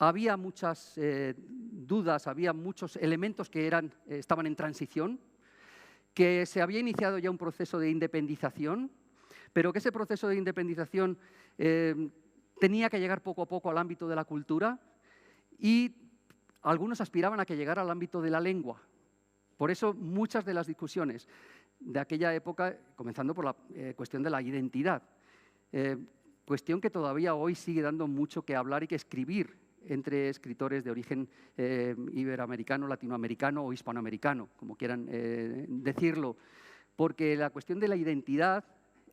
había muchas dudas, había muchos elementos que estaban en transición, que se había iniciado ya un proceso de independización, pero que ese proceso de independización tenía que llegar poco a poco al ámbito de la cultura, y algunos aspiraban a que llegara al ámbito de la lengua. Por eso muchas de las discusiones de aquella época, comenzando por la cuestión de la identidad, cuestión que todavía hoy sigue dando mucho que hablar y que escribir entre escritores de origen iberoamericano, latinoamericano o hispanoamericano, como quieran decirlo, porque la cuestión de la identidad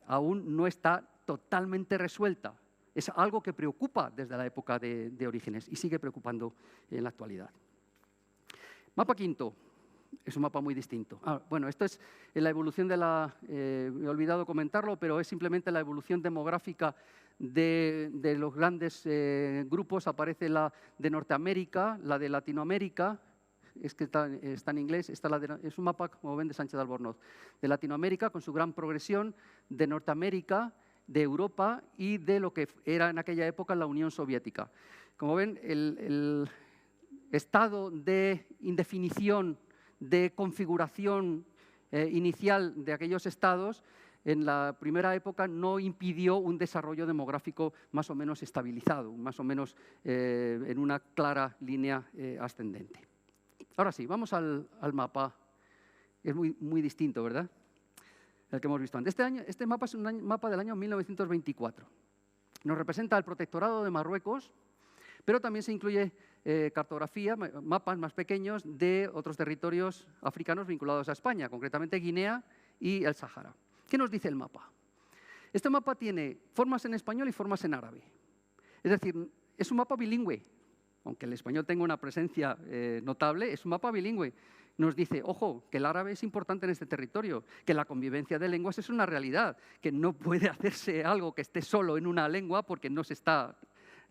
aún no está totalmente resuelta. Es algo que preocupa desde la época de Orígenes y sigue preocupando en la actualidad. Mapa quinto. Es un mapa muy distinto. Bueno, esto es la evolución de la... he olvidado comentarlo, pero es simplemente la evolución demográfica de los grandes grupos. Aparece la de Norteamérica, la de Latinoamérica. Es que está en inglés. Es un mapa, como ven, de Sánchez de Albornoz. De Latinoamérica, con su gran progresión, de Norteamérica, de Europa y de lo que era en aquella época la Unión Soviética. Como ven, el estado de indefinición, de configuración inicial de aquellos estados, en la primera época no impidió un desarrollo demográfico más o menos estabilizado, más o menos en una clara línea ascendente. Ahora sí, vamos al mapa. Es muy distinto, ¿verdad?, el que hemos visto antes. Este mapa es un mapa del año 1924. Nos representa el protectorado de Marruecos, pero también se incluye cartografía, mapas más pequeños de otros territorios africanos vinculados a España, concretamente Guinea y el Sáhara. ¿Qué nos dice el mapa? Este mapa tiene formas en español y formas en árabe. Es decir, es un mapa bilingüe. Aunque el español tenga una presencia notable, es un mapa bilingüe. Nos dice, ojo, que el árabe es importante en este territorio, que la convivencia de lenguas es una realidad, que no puede hacerse algo que esté solo en una lengua porque no se está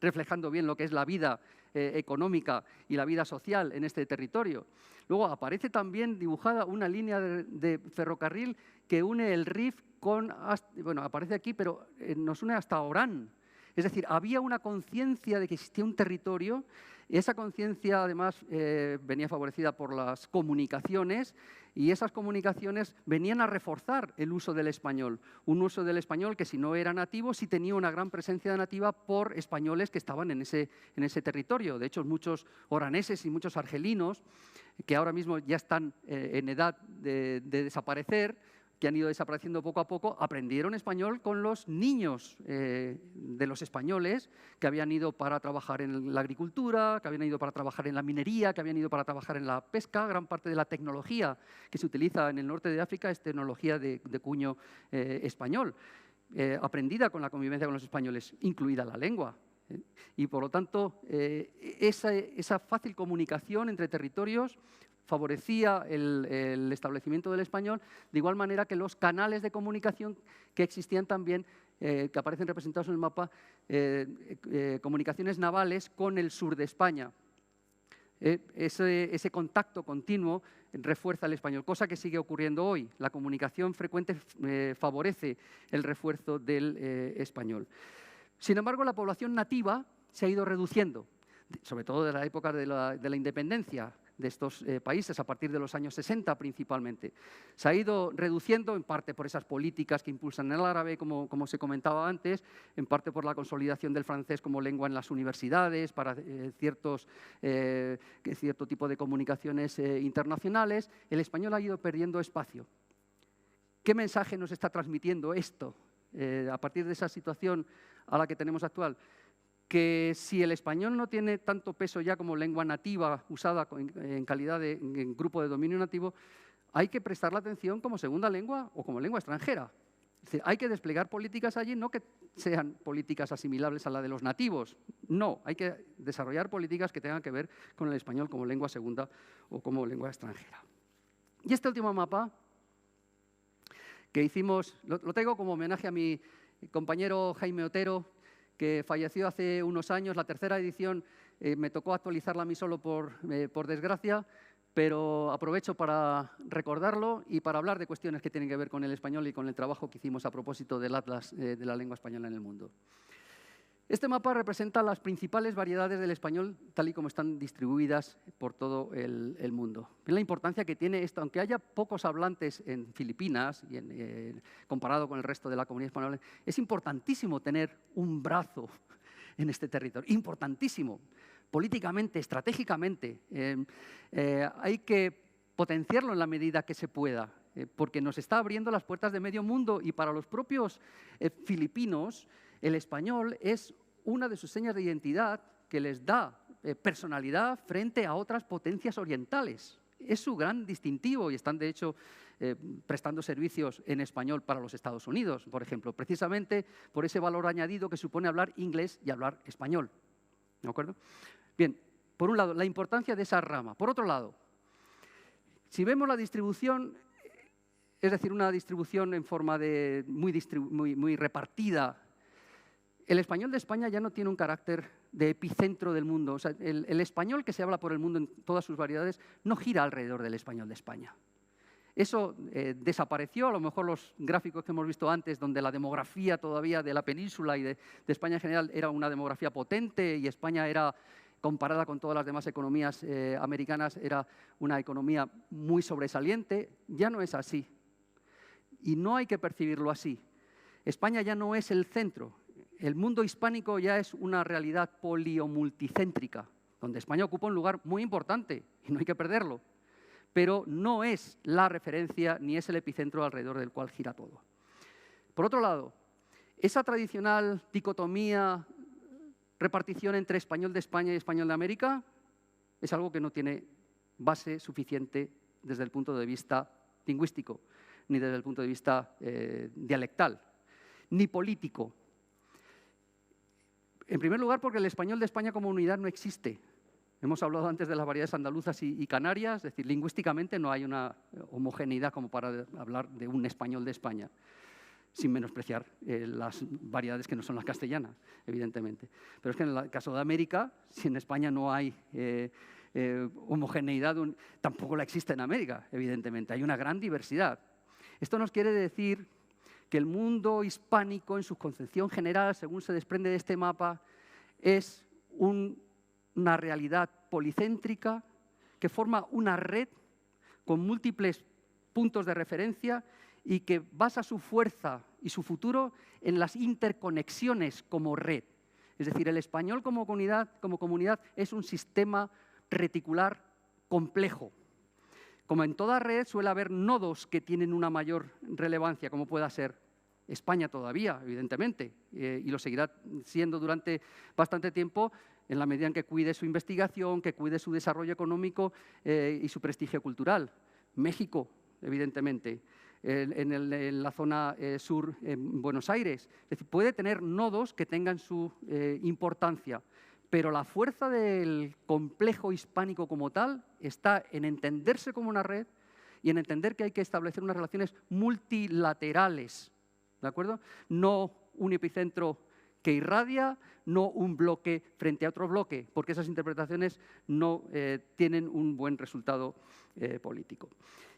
reflejando bien lo que es la vida económica y la vida social en este territorio. Luego aparece también dibujada una línea de ferrocarril que une el Rif con, bueno, aparece aquí, pero nos une hasta Orán. Es decir, había una conciencia de que existía un territorio. Esa conciencia, además, venía favorecida por las comunicaciones, y esas comunicaciones venían a reforzar el uso del español. Un uso del español que, si no era nativo, sí tenía una gran presencia nativa por españoles que estaban en ese territorio. De hecho, muchos oraneses y muchos argelinos, que ahora mismo ya están en edad de desaparecer, que han ido desapareciendo poco a poco, aprendieron español con los niños de los españoles que habían ido para trabajar en la agricultura, que habían ido para trabajar en la minería, que habían ido para trabajar en la pesca. Gran parte de la tecnología que se utiliza en el norte de África es tecnología de cuño español, aprendida con la convivencia con los españoles, incluida la lengua. Y, por lo tanto, esa fácil comunicación entre territorios favorecía el establecimiento del español, de igual manera que los canales de comunicación que existían también, que aparecen representados en el mapa, comunicaciones navales con el sur de España. Ese contacto continuo refuerza el español, cosa que sigue ocurriendo hoy. La comunicación frecuente favorece el refuerzo del español. Sin embargo, la población nativa se ha ido reduciendo, sobre todo de la época de la independencia de estos países, a partir de los años 60 principalmente. Se ha ido reduciendo, en parte por esas políticas que impulsan el árabe, como se comentaba antes, en parte por la consolidación del francés como lengua en las universidades, para cierto tipo de comunicaciones internacionales. El español ha ido perdiendo espacio. ¿Qué mensaje nos está transmitiendo esto a partir de esa situación a la que tenemos actual? Que si el español no tiene tanto peso ya como lengua nativa usada en calidad de grupo de dominio nativo, hay que prestarle atención como segunda lengua o como lengua extranjera. Es decir, hay que desplegar políticas allí, no que sean políticas asimilables a la de los nativos. No, hay que desarrollar políticas que tengan que ver con el español como lengua segunda o como lengua extranjera. Y este último mapa que hicimos, lo traigo como homenaje a mi compañero Jaime Otero, que falleció hace unos años. La tercera edición me tocó actualizarla a mí solo por desgracia, pero aprovecho para recordarlo y para hablar de cuestiones que tienen que ver con el español y con el trabajo que hicimos a propósito del Atlas de la lengua española en el mundo. Este mapa representa las principales variedades del español tal y como están distribuidas por todo el mundo. Ven la importancia que tiene esto, aunque haya pocos hablantes en Filipinas y comparado con el resto de la comunidad española, es importantísimo tener un brazo en este territorio, importantísimo, políticamente, estratégicamente. Hay que potenciarlo en la medida que se pueda, porque nos está abriendo las puertas de medio mundo, y para los propios filipinos el español es una de sus señas de identidad que les da personalidad frente a otras potencias orientales. Es su gran distintivo, y están, de hecho, prestando servicios en español para los Estados Unidos, por ejemplo, precisamente por ese valor añadido que supone hablar inglés y hablar español. ¿De acuerdo? Bien, por un lado, la importancia de esa rama. Por otro lado, Si vemos la distribución, es decir, una distribución en forma de muy repartida, el español de España ya no tiene un carácter de epicentro del mundo. O sea, el español que se habla por el mundo en todas sus variedades no gira alrededor del español de España. Eso desapareció, a lo mejor los gráficos que hemos visto antes, donde la demografía todavía de la península y de España en general era una demografía potente y España era, comparada con todas las demás economías americanas, era una economía muy sobresaliente. Ya no es así. Y no hay que percibirlo así. España ya no es el centro. El mundo hispánico ya es una realidad poliomulticéntrica, donde España ocupa un lugar muy importante y no hay que perderlo. Pero no es la referencia ni es el epicentro alrededor del cual gira todo. Por otro lado, esa tradicional dicotomía, repartición entre español de España y español de América, es algo que no tiene base suficiente desde el punto de vista lingüístico, ni desde el punto de vista dialectal, ni político. En primer lugar, porque el español de España como unidad no existe. Hemos hablado antes de las variedades andaluzas y canarias, es decir, lingüísticamente no hay una homogeneidad como para hablar de un español de España, sin menospreciar las variedades que no son las castellanas, evidentemente. Pero es que en el caso de América, si en España no hay homogeneidad, tampoco la existe en América, evidentemente. Hay una gran diversidad. Esto nos quiere decir que el mundo hispánico, en su concepción general, según se desprende de este mapa, es una realidad policéntrica que forma una red con múltiples puntos de referencia y que basa su fuerza y su futuro en las interconexiones como red. Es decir, el español como comunidad es un sistema reticular complejo. Como en toda red suele haber nodos que tienen una mayor relevancia, como pueda ser España todavía, evidentemente, y lo seguirá siendo durante bastante tiempo, en la medida en que cuide su investigación, que cuide su desarrollo económico y su prestigio cultural. México, evidentemente, en la zona sur, en Buenos Aires. Es decir, puede tener nodos que tengan su importancia, pero la fuerza del complejo hispánico como tal está en entenderse como una red y en entender que hay que establecer unas relaciones multilaterales, ¿de acuerdo? No un epicentro que irradia, no un bloque frente a otro bloque, porque esas interpretaciones no tienen un buen resultado político.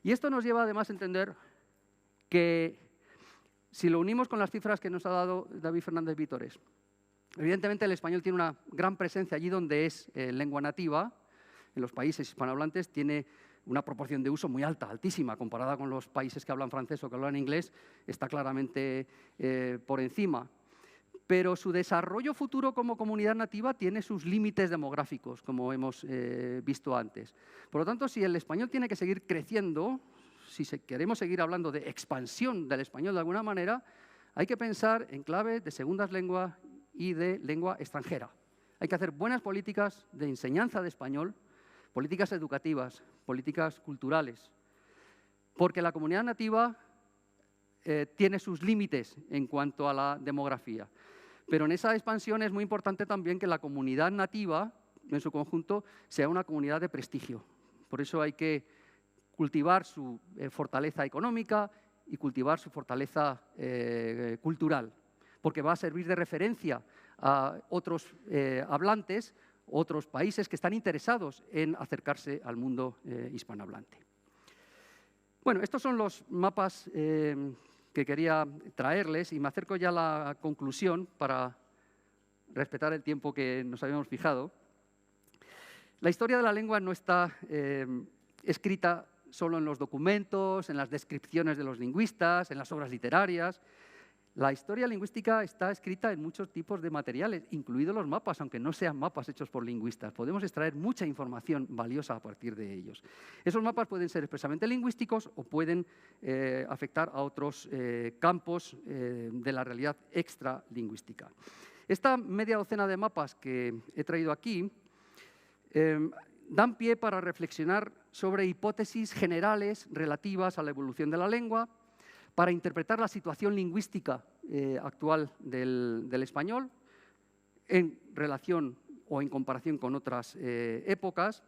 Y esto nos lleva además a entender que, si lo unimos con las cifras que nos ha dado David Fernández Vítores, evidentemente el español tiene una gran presencia allí donde es lengua nativa. En los países hispanohablantes tiene una proporción de uso muy alta, altísima, comparada con los países que hablan francés o que hablan inglés, está claramente por encima. Pero su desarrollo futuro como comunidad nativa tiene sus límites demográficos, como hemos visto antes. Por lo tanto, si el español tiene que seguir creciendo, si queremos seguir hablando de expansión del español de alguna manera, hay que pensar en clave de segundas lenguas y de lengua extranjera. Hay que hacer buenas políticas de enseñanza de español, políticas educativas, políticas culturales, porque la comunidad nativa tiene sus límites en cuanto a la demografía. Pero en esa expansión es muy importante también que la comunidad nativa, en su conjunto, sea una comunidad de prestigio. Por eso hay que cultivar su fortaleza económica y cultivar su fortaleza cultural, porque va a servir de referencia a otros hablantes, otros países que están interesados en acercarse al mundo hispanohablante. Bueno, estos son los mapas que quería traerles y me acerco ya a la conclusión para respetar el tiempo que nos habíamos fijado. La historia de la lengua no está escrita solo en los documentos, en las descripciones de los lingüistas, en las obras literarias. La historia lingüística está escrita en muchos tipos de materiales, incluidos los mapas, aunque no sean mapas hechos por lingüistas. Podemos extraer mucha información valiosa a partir de ellos. Esos mapas pueden ser expresamente lingüísticos o pueden afectar a otros campos de la realidad extralingüística. Esta media docena de mapas que he traído aquí dan pie para reflexionar sobre hipótesis generales relativas a la evolución de la lengua, para interpretar la situación lingüística actual del español en relación o en comparación con otras épocas,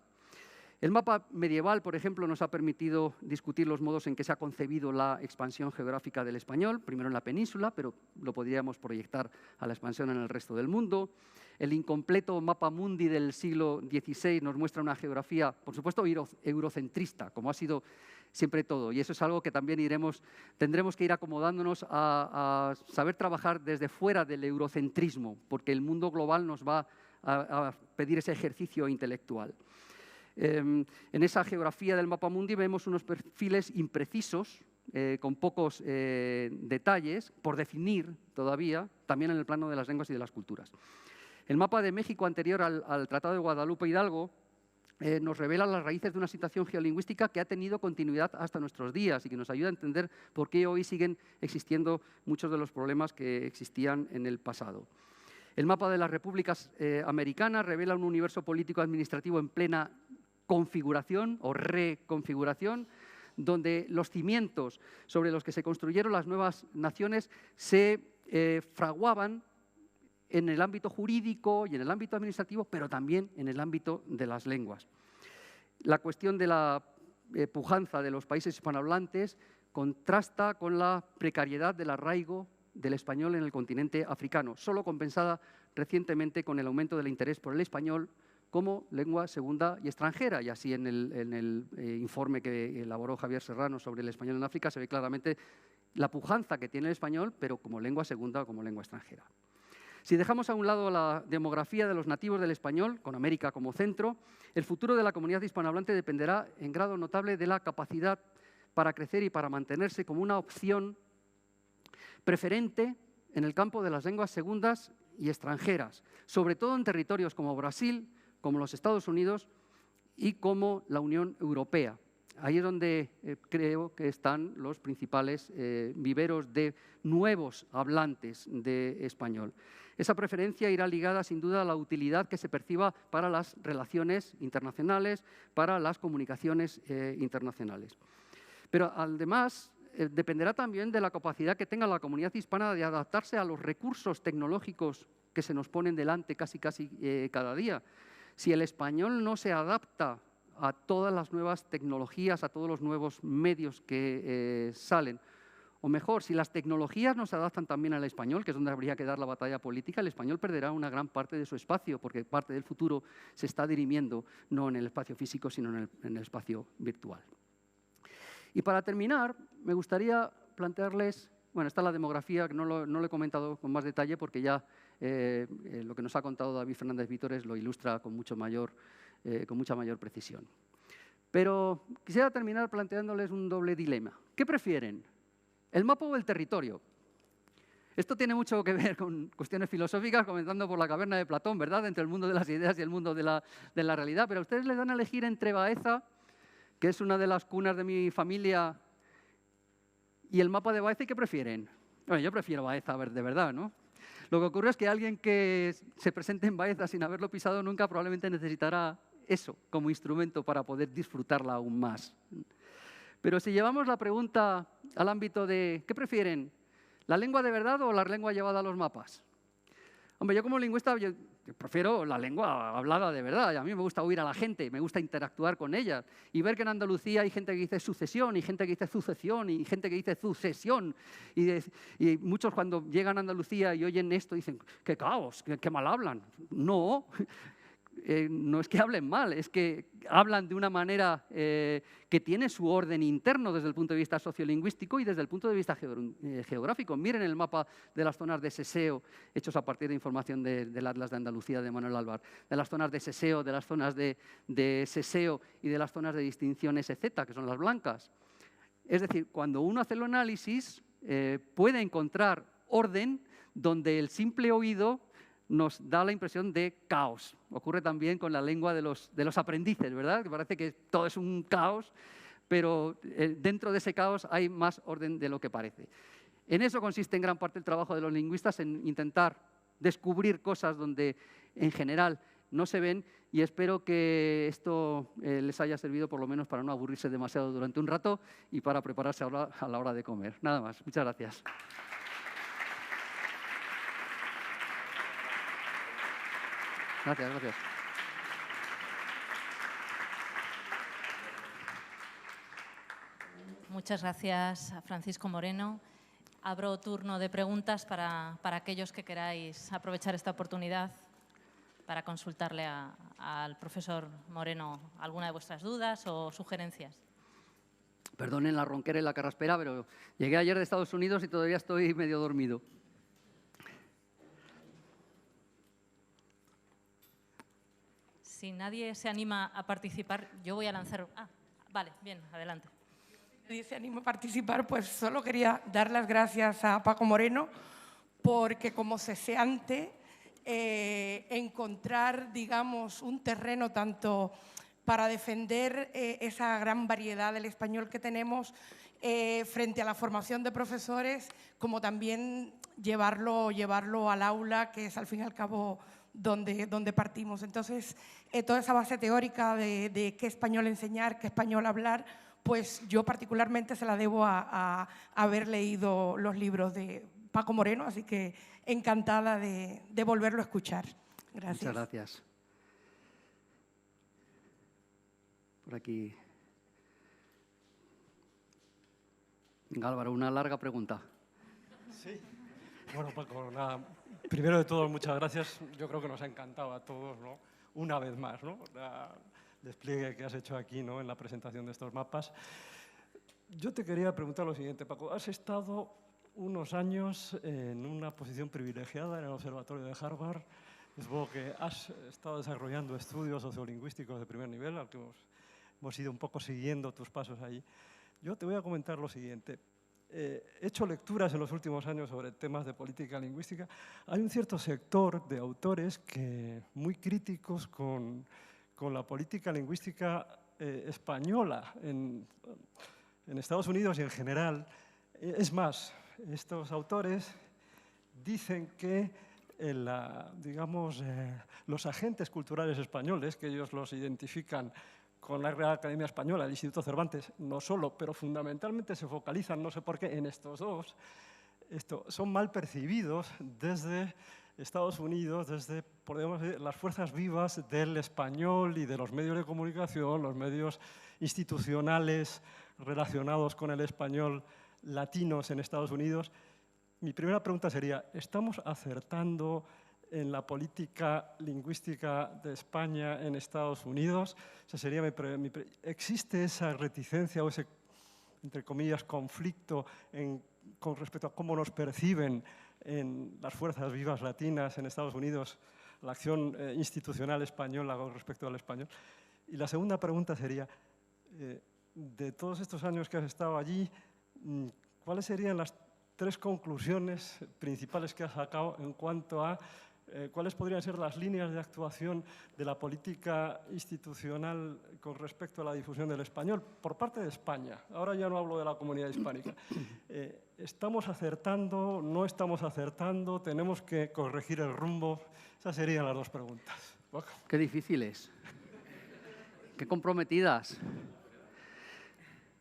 El mapa medieval, por ejemplo, nos ha permitido discutir los modos en que se ha concebido la expansión geográfica del español, primero en la península, pero lo podríamos proyectar a la expansión en el resto del mundo. El incompleto mapa mundi del siglo XVI nos muestra una geografía, por supuesto, eurocentrista, como ha sido siempre todo. Y eso es algo que también tendremos que ir acomodándonos a saber trabajar desde fuera del eurocentrismo, porque el mundo global nos va a pedir ese ejercicio intelectual. En esa geografía del mapa mundi vemos unos perfiles imprecisos, con pocos detalles, por definir todavía, también en el plano de las lenguas y de las culturas. El mapa de México anterior al Tratado de Guadalupe Hidalgo nos revela las raíces de una situación geolingüística que ha tenido continuidad hasta nuestros días y que nos ayuda a entender por qué hoy siguen existiendo muchos de los problemas que existían en el pasado. El mapa de las repúblicas americanas revela un universo político-administrativo en plena configuración o reconfiguración, donde los cimientos sobre los que se construyeron las nuevas naciones se fraguaban en el ámbito jurídico y en el ámbito administrativo, pero también en el ámbito de las lenguas. La cuestión de la pujanza de los países hispanohablantes contrasta con la precariedad del arraigo del español en el continente africano, solo compensada recientemente con el aumento del interés por el español como lengua segunda y extranjera. Y así en el informe que elaboró Javier Serrano sobre el español en África se ve claramente la pujanza que tiene el español, pero como lengua segunda o como lengua extranjera. Si dejamos a un lado la demografía de los nativos del español, con América como centro, el futuro de la comunidad hispanohablante dependerá en grado notable de la capacidad para crecer y para mantenerse como una opción preferente en el campo de las lenguas segundas y extranjeras, sobre todo en territorios como Brasil, como los Estados Unidos y como la Unión Europea. Ahí es donde creo que están los principales viveros de nuevos hablantes de español. Esa preferencia irá ligada sin duda a la utilidad que se perciba para las relaciones internacionales, para las comunicaciones internacionales. Pero además dependerá también de la capacidad que tenga la comunidad hispana de adaptarse a los recursos tecnológicos que se nos ponen delante casi cada día. Si el español no se adapta a todas las nuevas tecnologías, a todos los nuevos medios que salen, o mejor, si las tecnologías no se adaptan también al español, que es donde habría que dar la batalla política, el español perderá una gran parte de su espacio, porque parte del futuro se está dirimiendo no en el espacio físico, sino en el espacio virtual. Y para terminar, me gustaría plantearles, bueno, está la demografía, que no lo he comentado con más detalle porque ya lo que nos ha contado David Fernández Vítores lo ilustra con mucha mayor precisión. Pero quisiera terminar planteándoles un doble dilema. ¿Qué prefieren? ¿El mapa o el territorio? Esto tiene mucho que ver con cuestiones filosóficas, comenzando por la caverna de Platón, ¿verdad?, entre el mundo de las ideas y el mundo de la realidad. Pero a ustedes les dan a elegir entre Baeza, que es una de las cunas de mi familia, y el mapa de Baeza, ¿y qué prefieren? Bueno, yo prefiero Baeza, de verdad, ¿no? Lo que ocurre es que alguien que se presente en Baeza sin haberlo pisado nunca probablemente necesitará eso como instrumento para poder disfrutarla aún más. Pero si llevamos la pregunta al ámbito de ¿qué prefieren? ¿La lengua de verdad o la lengua llevada a los mapas? Hombre, yo como lingüista yo prefiero la lengua hablada de verdad. A mí me gusta oír a la gente, me gusta interactuar con ella y ver que en Andalucía hay gente que dice sucesión y gente que dice sucesión y gente que dice sucesión. Y muchos cuando llegan a Andalucía y oyen esto dicen ¡qué caos! ¡Qué mal hablan! No. No es que hablen mal, es que hablan de una manera que tiene su orden interno desde el punto de vista sociolingüístico y desde el punto de vista geográfico. Miren el mapa de las zonas de seseo, hechos a partir de información del Atlas de Andalucía de Manuel Alvar, de las zonas de seseo, de las zonas de seseo y de las zonas de distinción SZ, que son las blancas. Es decir, cuando uno hace el análisis, puede encontrar orden donde el simple oído nos da la impresión de caos. Ocurre también con la lengua de los aprendices, ¿verdad? Que parece que todo es un caos, pero dentro de ese caos hay más orden de lo que parece. En eso consiste en gran parte el trabajo de los lingüistas, en intentar descubrir cosas donde en general no se ven, y espero que esto les haya servido por lo menos para no aburrirse demasiado durante un rato y para prepararse a la hora de comer. Nada más. Muchas gracias. Gracias. Muchas gracias a Francisco Moreno. Abro turno de preguntas para aquellos que queráis aprovechar esta oportunidad para consultarle al profesor Moreno alguna de vuestras dudas o sugerencias. Perdonen la ronquera y la carraspera, pero llegué ayer de Estados Unidos y todavía estoy medio dormido. Si nadie se anima a participar, yo voy a lanzar... Vale, bien, adelante. Si nadie se anima a participar, pues solo quería dar las gracias a Paco Moreno porque como ceseante encontrar, digamos, un terreno tanto para defender esa gran variedad del español que tenemos frente a la formación de profesores, como también llevarlo al aula, que es al fin y al cabo donde partimos. Entonces, toda esa base teórica de qué español enseñar, qué español hablar, pues yo particularmente se la debo a haber leído los libros de Paco Moreno, así que encantada de volverlo a escuchar. Gracias. Muchas gracias. Por aquí. Venga, Álvaro, una larga pregunta. Sí. Bueno, Paco, nada. Primero de todo, muchas gracias. Yo creo que nos ha encantado a todos, ¿no? Una vez más, ¿no? El despliegue que has hecho aquí, ¿no? En la presentación de estos mapas. Yo te quería preguntar lo siguiente, Paco. Has estado unos años en una posición privilegiada en el Observatorio de Harvard. Supongo que has estado desarrollando estudios sociolingüísticos de primer nivel, al que hemos ido un poco siguiendo tus pasos ahí. Yo te voy a comentar lo siguiente. He hecho lecturas en los últimos años sobre temas de política lingüística. Hay un cierto sector de autores muy críticos con la política lingüística española en Estados Unidos y en general. Es más, estos autores dicen que los agentes culturales españoles, que ellos los identifican con la Real Academia Española, el Instituto Cervantes, no solo, pero fundamentalmente se focalizan, no sé por qué, en estos dos, son mal percibidos desde Estados Unidos, desde, podemos decir, las fuerzas vivas del español y de los medios de comunicación, los medios institucionales relacionados con el español latinos en Estados Unidos. Mi primera pregunta sería, ¿estamos acertando en la política lingüística de España en Estados Unidos? ¿Existe esa reticencia o ese, entre comillas, conflicto con respecto a cómo nos perciben en las fuerzas vivas latinas en Estados Unidos la acción institucional española con respecto al español? Y la segunda pregunta sería, de todos estos años que has estado allí, ¿cuáles serían las 3 conclusiones principales que has sacado en cuanto a cuáles podrían ser las líneas de actuación de la política institucional con respecto a la difusión del español por parte de España? Ahora ya no hablo de la comunidad hispánica. ¿Estamos acertando? ¿No estamos acertando? ¿Tenemos que corregir el rumbo? Esas serían las 2 preguntas. Qué difíciles. Qué comprometidas.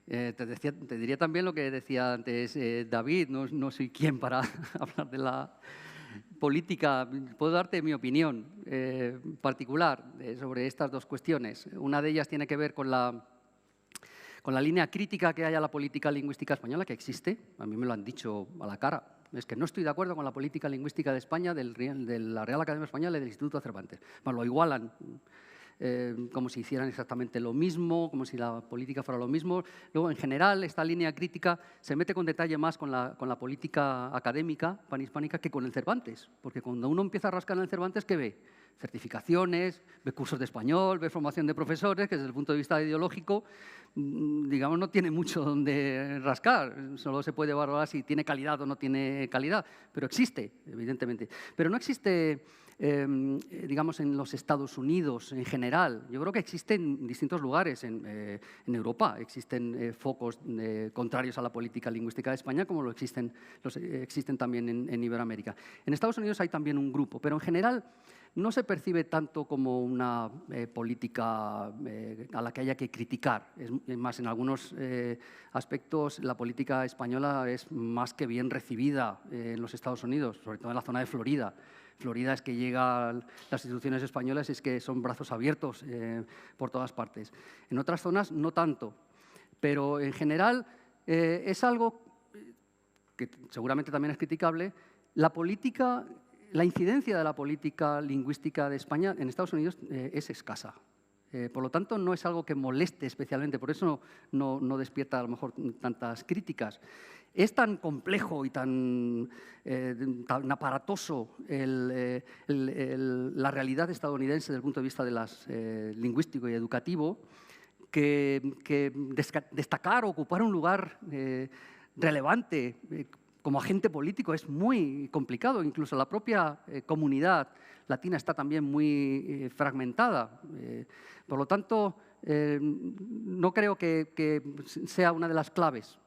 Te diría también lo que decía antes David, no soy quien para hablar de la política. Puedo darte mi opinión particular sobre estas 2 cuestiones. Una de ellas tiene que ver con la línea crítica que hay a la política lingüística española, que existe. A mí me lo han dicho a la cara. Es que no estoy de acuerdo con la política lingüística de España, de la Real Academia Española y del Instituto Cervantes. Lo igualan. Como si hicieran exactamente lo mismo, como si la política fuera lo mismo. Luego, en general, esta línea crítica se mete con detalle más con la política académica panhispánica que con el Cervantes, porque cuando uno empieza a rascar en el Cervantes, ¿qué ve? Certificaciones, ve cursos de español, ve formación de profesores, que desde el punto de vista ideológico, digamos, no tiene mucho donde rascar. Solo se puede valorar si tiene calidad o no tiene calidad, pero existe, evidentemente. Pero no existe, digamos, en los Estados Unidos en general. Yo creo que existen en distintos lugares en Europa. Existen focos contrarios a la política lingüística de España, como existen también en Iberoamérica. En Estados Unidos hay también un grupo, pero en general no se percibe tanto como una política a la que haya que criticar. Es más, en algunos aspectos la política española es más que bien recibida en los Estados Unidos, sobre todo en la zona de Florida. Florida es que llega a las instituciones españolas, es que son brazos abiertos por todas partes. En otras zonas no tanto, pero en general es algo que seguramente también es criticable. La incidencia de la política lingüística de España en Estados Unidos es escasa. Por lo tanto, no es algo que moleste especialmente, por eso no despierta a lo mejor tantas críticas. Es tan complejo y tan aparatoso la realidad estadounidense desde el punto de vista lingüístico y educativo que destacar o ocupar un lugar relevante como agente político es muy complicado. Incluso la propia comunidad latina está también muy fragmentada. Por lo tanto, no creo que sea una de las claves.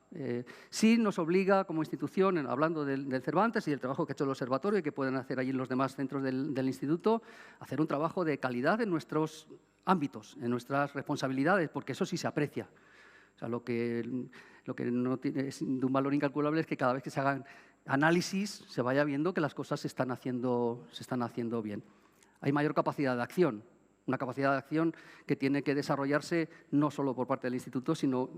Sí nos obliga como institución, hablando del Cervantes y del trabajo que ha hecho el observatorio y que pueden hacer allí en los demás centros del instituto, hacer un trabajo de calidad en nuestros ámbitos, en nuestras responsabilidades, porque eso sí se aprecia. O sea, lo que no tiene, es de un valor incalculable es que cada vez que se hagan análisis se vaya viendo que las cosas se están haciendo bien. Hay mayor capacidad de acción. Una capacidad de acción que tiene que desarrollarse no solo por parte del Instituto, sino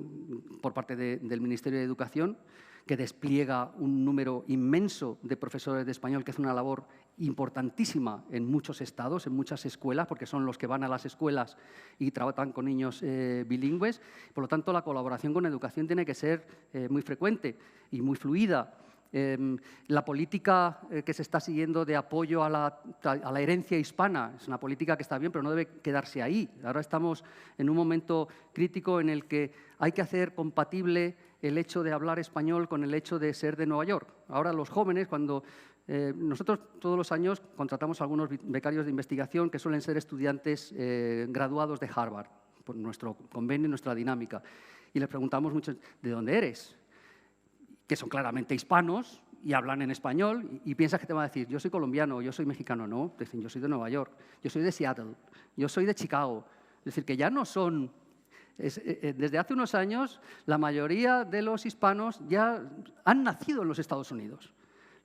por parte del Ministerio de Educación, que despliega un número inmenso de profesores de español, que hace una labor importantísima en muchos estados, en muchas escuelas, porque son los que van a las escuelas y tratan con niños bilingües. Por lo tanto, la colaboración con educación tiene que ser muy frecuente y muy fluida. La política que se está siguiendo de apoyo a la herencia hispana es una política que está bien, pero no debe quedarse ahí. Ahora estamos en un momento crítico en el que hay que hacer compatible el hecho de hablar español con el hecho de ser de Nueva York. Ahora los jóvenes, cuando nosotros todos los años contratamos a algunos becarios de investigación que suelen ser estudiantes graduados de Harvard, por nuestro convenio y nuestra dinámica, y les preguntamos mucho, ¿de dónde eres? Que son claramente hispanos y hablan en español y piensas que te van a decir, yo soy colombiano, yo soy mexicano. No, te dicen, yo soy de Nueva York, yo soy de Seattle, yo soy de Chicago. Es decir, que ya no son... desde hace unos años, la mayoría de los hispanos ya han nacido en los Estados Unidos.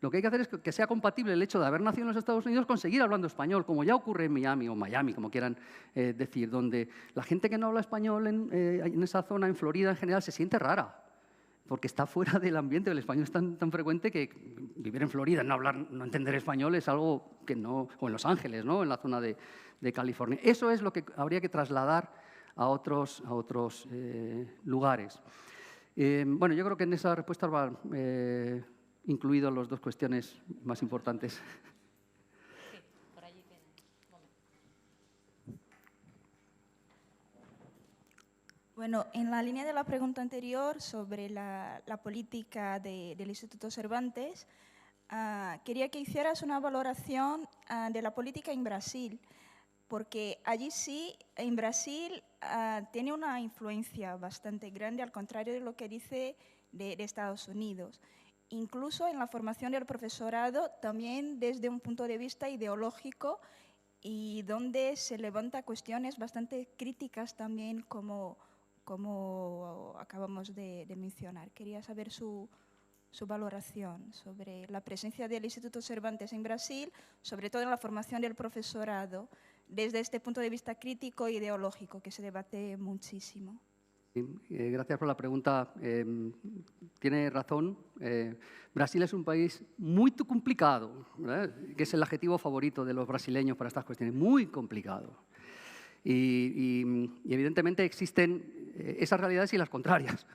Lo que hay que hacer es que sea compatible el hecho de haber nacido en los Estados Unidos con seguir hablando español, como ya ocurre en Miami o Miami, como quieran decir, donde la gente que no habla español en esa zona, en Florida en general, se siente rara, porque está fuera del ambiente. El español es tan frecuente que vivir en Florida, no entender español es algo que no... O en Los Ángeles, ¿no? En la zona de California. Eso es lo que habría que trasladar a otros lugares. Bueno, yo creo que en esa respuesta van incluidas las dos cuestiones más importantes. Sí, por allí tiene. Bueno, en la línea de la pregunta anterior sobre la política del Instituto Cervantes, quería que hicieras una valoración de la política en Brasil, porque allí sí, en Brasil, tiene una influencia bastante grande, al contrario de lo que dice de Estados Unidos. Incluso en la formación del profesorado, también desde un punto de vista ideológico y donde se levanta cuestiones bastante críticas también como acabamos de mencionar. Quería saber su valoración sobre la presencia del Instituto Cervantes en Brasil, sobre todo en la formación del profesorado, desde este punto de vista crítico e ideológico, que se debate muchísimo. Sí, gracias por la pregunta. Tiene razón. Brasil es un país muy complicado, ¿verdad? Que es el adjetivo favorito de los brasileños para estas cuestiones, muy complicado. Y evidentemente existen esas realidades y las contrarias.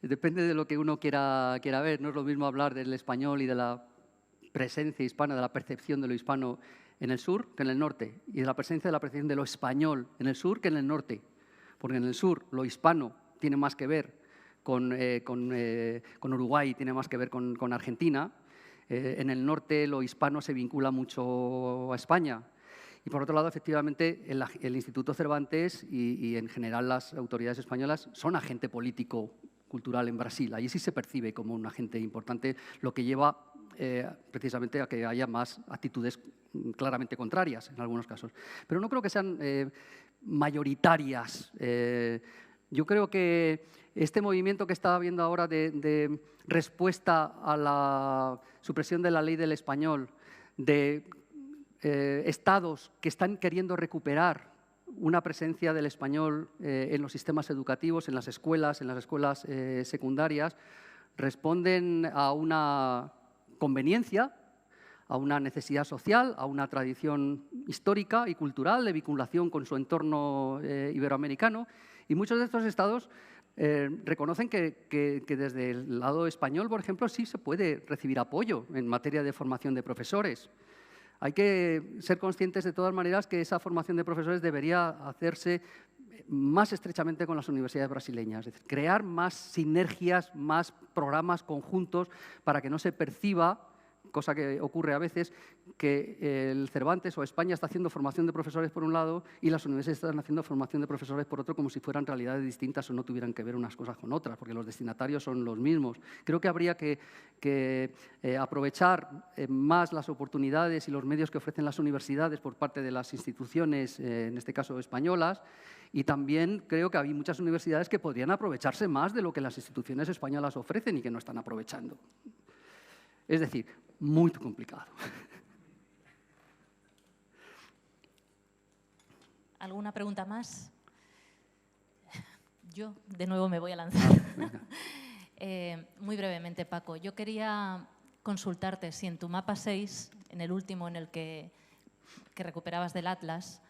Depende de lo que uno quiera ver. No es lo mismo hablar del español y de la presencia hispana, de la percepción de lo hispano en el sur que en el norte, y de la percepción de lo español en el sur que en el norte. Porque en el sur lo hispano tiene más que ver con Uruguay, tiene más que ver con Argentina. En el norte lo hispano se vincula mucho a España. Y por otro lado, efectivamente, el Instituto Cervantes y en general las autoridades españolas son agente político cultural en Brasil. Allí sí se percibe como un agente importante, lo que lleva precisamente a que haya más actitudes claramente contrarias en algunos casos. Pero no creo que sean mayoritarias. Yo creo que este movimiento que está habiendo ahora de respuesta a la supresión de la ley del español, de estados que están queriendo recuperar una presencia del español en los sistemas educativos, en las escuelas secundarias, responden a una conveniencia, a una necesidad social, a una tradición histórica y cultural de vinculación con su entorno iberoamericano. Y muchos de estos estados reconocen que desde el lado español, por ejemplo, sí se puede recibir apoyo en materia de formación de profesores. Hay que ser conscientes de todas maneras que esa formación de profesores debería hacerse más estrechamente con las universidades brasileñas, es decir, crear más sinergias, más programas conjuntos para que no se perciba, cosa que ocurre a veces, que el Cervantes o España está haciendo formación de profesores por un lado y las universidades están haciendo formación de profesores por otro, como si fueran realidades distintas o no tuvieran que ver unas cosas con otras, porque los destinatarios son los mismos. Creo que habría que aprovechar más las oportunidades y los medios que ofrecen las universidades por parte de las instituciones, en este caso españolas, y también creo que hay muchas universidades que podrían aprovecharse más de lo que las instituciones españolas ofrecen y que no están aprovechando. Es decir, muy complicado. ¿Alguna pregunta más? Yo, de nuevo, me voy a lanzar. Muy brevemente, Paco. Yo quería consultarte si en tu mapa 6, en el último en el que recuperabas del Atlas,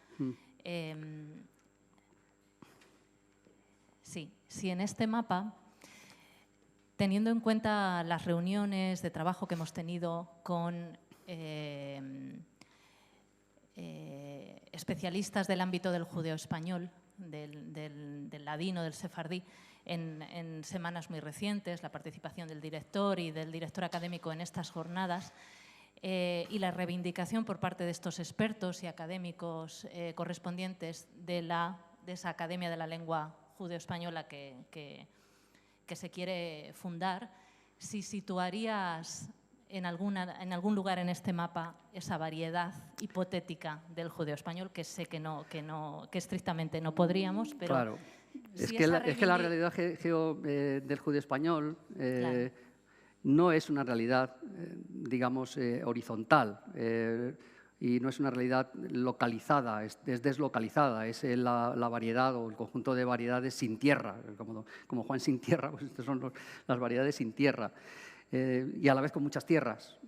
si en este mapa, teniendo en cuenta las reuniones de trabajo que hemos tenido con especialistas del ámbito del judeo-español, del ladino, del sefardí, en semanas muy recientes, la participación del director y del director académico en estas jornadas, y la reivindicación por parte de estos expertos y académicos correspondientes de esa Academia de la Lengua Judeo-Española que se quiere fundar, si situarías en algún lugar en este mapa esa variedad hipotética del judeo-español, que sé que estrictamente no podríamos, pero... Claro. Si es que la realidad del judeo-español claro, no es una realidad, digamos, horizontal, y no es una realidad localizada, es deslocalizada, es la variedad o el conjunto de variedades sin tierra, como Juan sin tierra, pues estas son las variedades sin tierra, y a la vez con muchas tierras.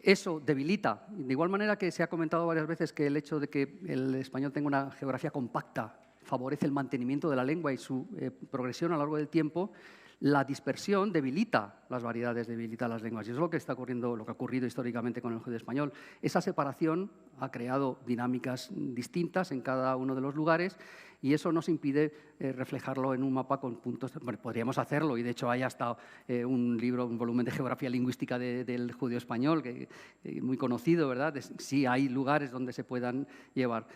Eso debilita, de igual manera que se ha comentado varias veces que el hecho de que el español tenga una geografía compacta favorece el mantenimiento de la lengua y su progresión a lo largo del tiempo. La dispersión debilita las variedades, debilita las lenguas. Y eso es lo que está ocurriendo, lo que ha ocurrido históricamente con el judeo-español. Esa separación ha creado dinámicas distintas en cada uno de los lugares y eso nos impide reflejarlo en un mapa con puntos. Bueno, podríamos hacerlo y de hecho hay hasta un volumen de geografía lingüística del judeo-español muy conocido, ¿verdad? Sí hay lugares donde se puedan llevar,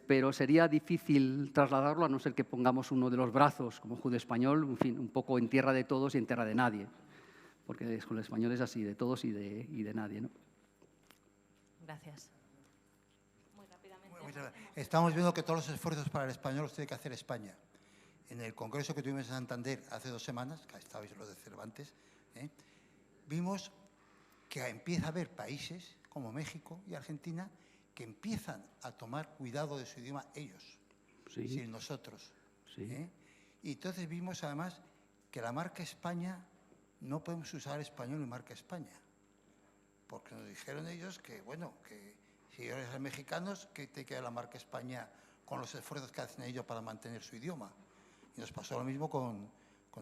pero sería difícil trasladarlo a no ser que pongamos uno de los brazos como judeo-español, en fin, un poco en tierra de todos y en tierra de nadie, porque con el español es así, de todos y de nadie, ¿no? Gracias. Estamos viendo que todos los esfuerzos para el español los tiene que hacer España. En el congreso que tuvimos en Santander hace 2 semanas, que estabais lo de Cervantes, vimos que empieza a haber países como México y Argentina que empiezan a tomar cuidado de su idioma ellos, Sí. sin nosotros. Sí. Y entonces vimos además que la marca España, no podemos usar español en marca España, porque nos dijeron ellos que, bueno, que si eres mexicanos, que te queda la marca España con los esfuerzos que hacen ellos para mantener su idioma. Y nos pasó lo mismo con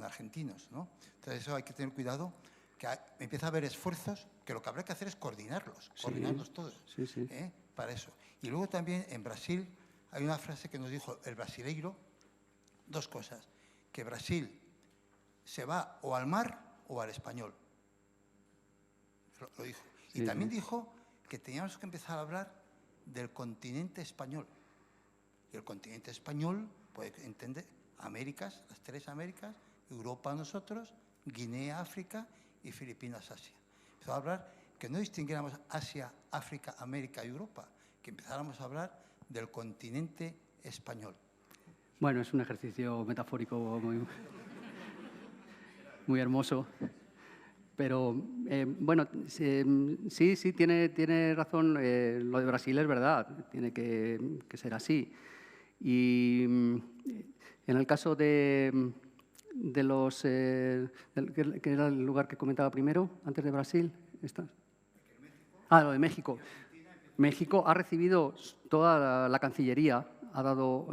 argentinos, ¿no? Entonces eso hay que tener cuidado, que empieza a haber esfuerzos que lo que habrá que hacer es coordinarlos todos, Sí, sí. para eso. Y luego también en Brasil hay una frase que nos dijo el brasileiro, 2 cosas, que Brasil se va o al mar o al español. Lo dijo. Y Sí, también sí. dijo que teníamos que empezar a hablar del continente español. Y el continente español puede entender Américas, las 3 Américas, Europa nosotros, Guinea, África y Filipinas, Asia. Empezó a hablar que no distinguiéramos Asia, África, América y Europa, que empezáramos a hablar del continente español. Bueno, es un ejercicio metafórico muy hermoso. Pero, bueno, sí, tiene razón. Lo de Brasil es verdad, tiene que ser así. Y en el caso de los… que era el lugar que comentaba primero, antes de Brasil. Lo de México. México ha recibido, toda la Cancillería ha dado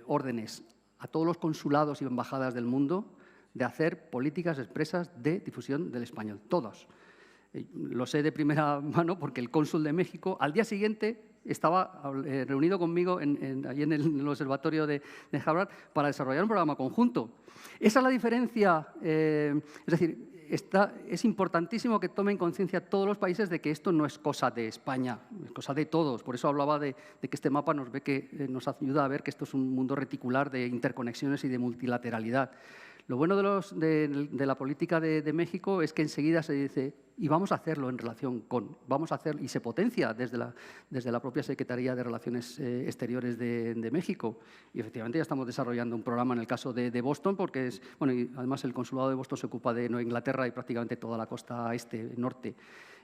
órdenes a todos los consulados y embajadas del mundo de hacer políticas expresas de difusión del español, todos. Lo sé de primera mano porque el cónsul de México al día siguiente estaba reunido conmigo allí en el observatorio de Harvard para desarrollar un programa conjunto. Esa es la diferencia, es decir, es importantísimo que tomen conciencia todos los países de que esto no es cosa de España, es cosa de todos. Por eso hablaba de que este mapa nos ayuda a ver que esto es un mundo reticular de interconexiones y de multilateralidad. Lo bueno de la política de México es que enseguida se dice, y vamos a hacerlo en relación con, y se potencia desde la propia Secretaría de Relaciones Exteriores de México. Y efectivamente ya estamos desarrollando un programa en el caso de Boston, porque y además el consulado de Boston se ocupa de Nueva Inglaterra y prácticamente toda la costa norte.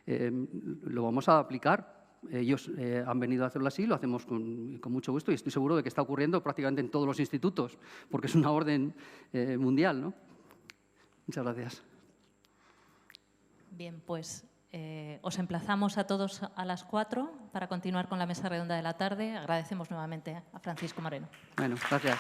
Lo vamos a aplicar. Ellos han venido a hacerlo así, lo hacemos con mucho gusto y estoy seguro de que está ocurriendo prácticamente en todos los institutos, porque es una orden mundial, ¿no? Muchas gracias. Bien, pues os emplazamos a todos a las 4 para continuar con la mesa redonda de la tarde. Agradecemos nuevamente a Francisco Moreno. Bueno, gracias.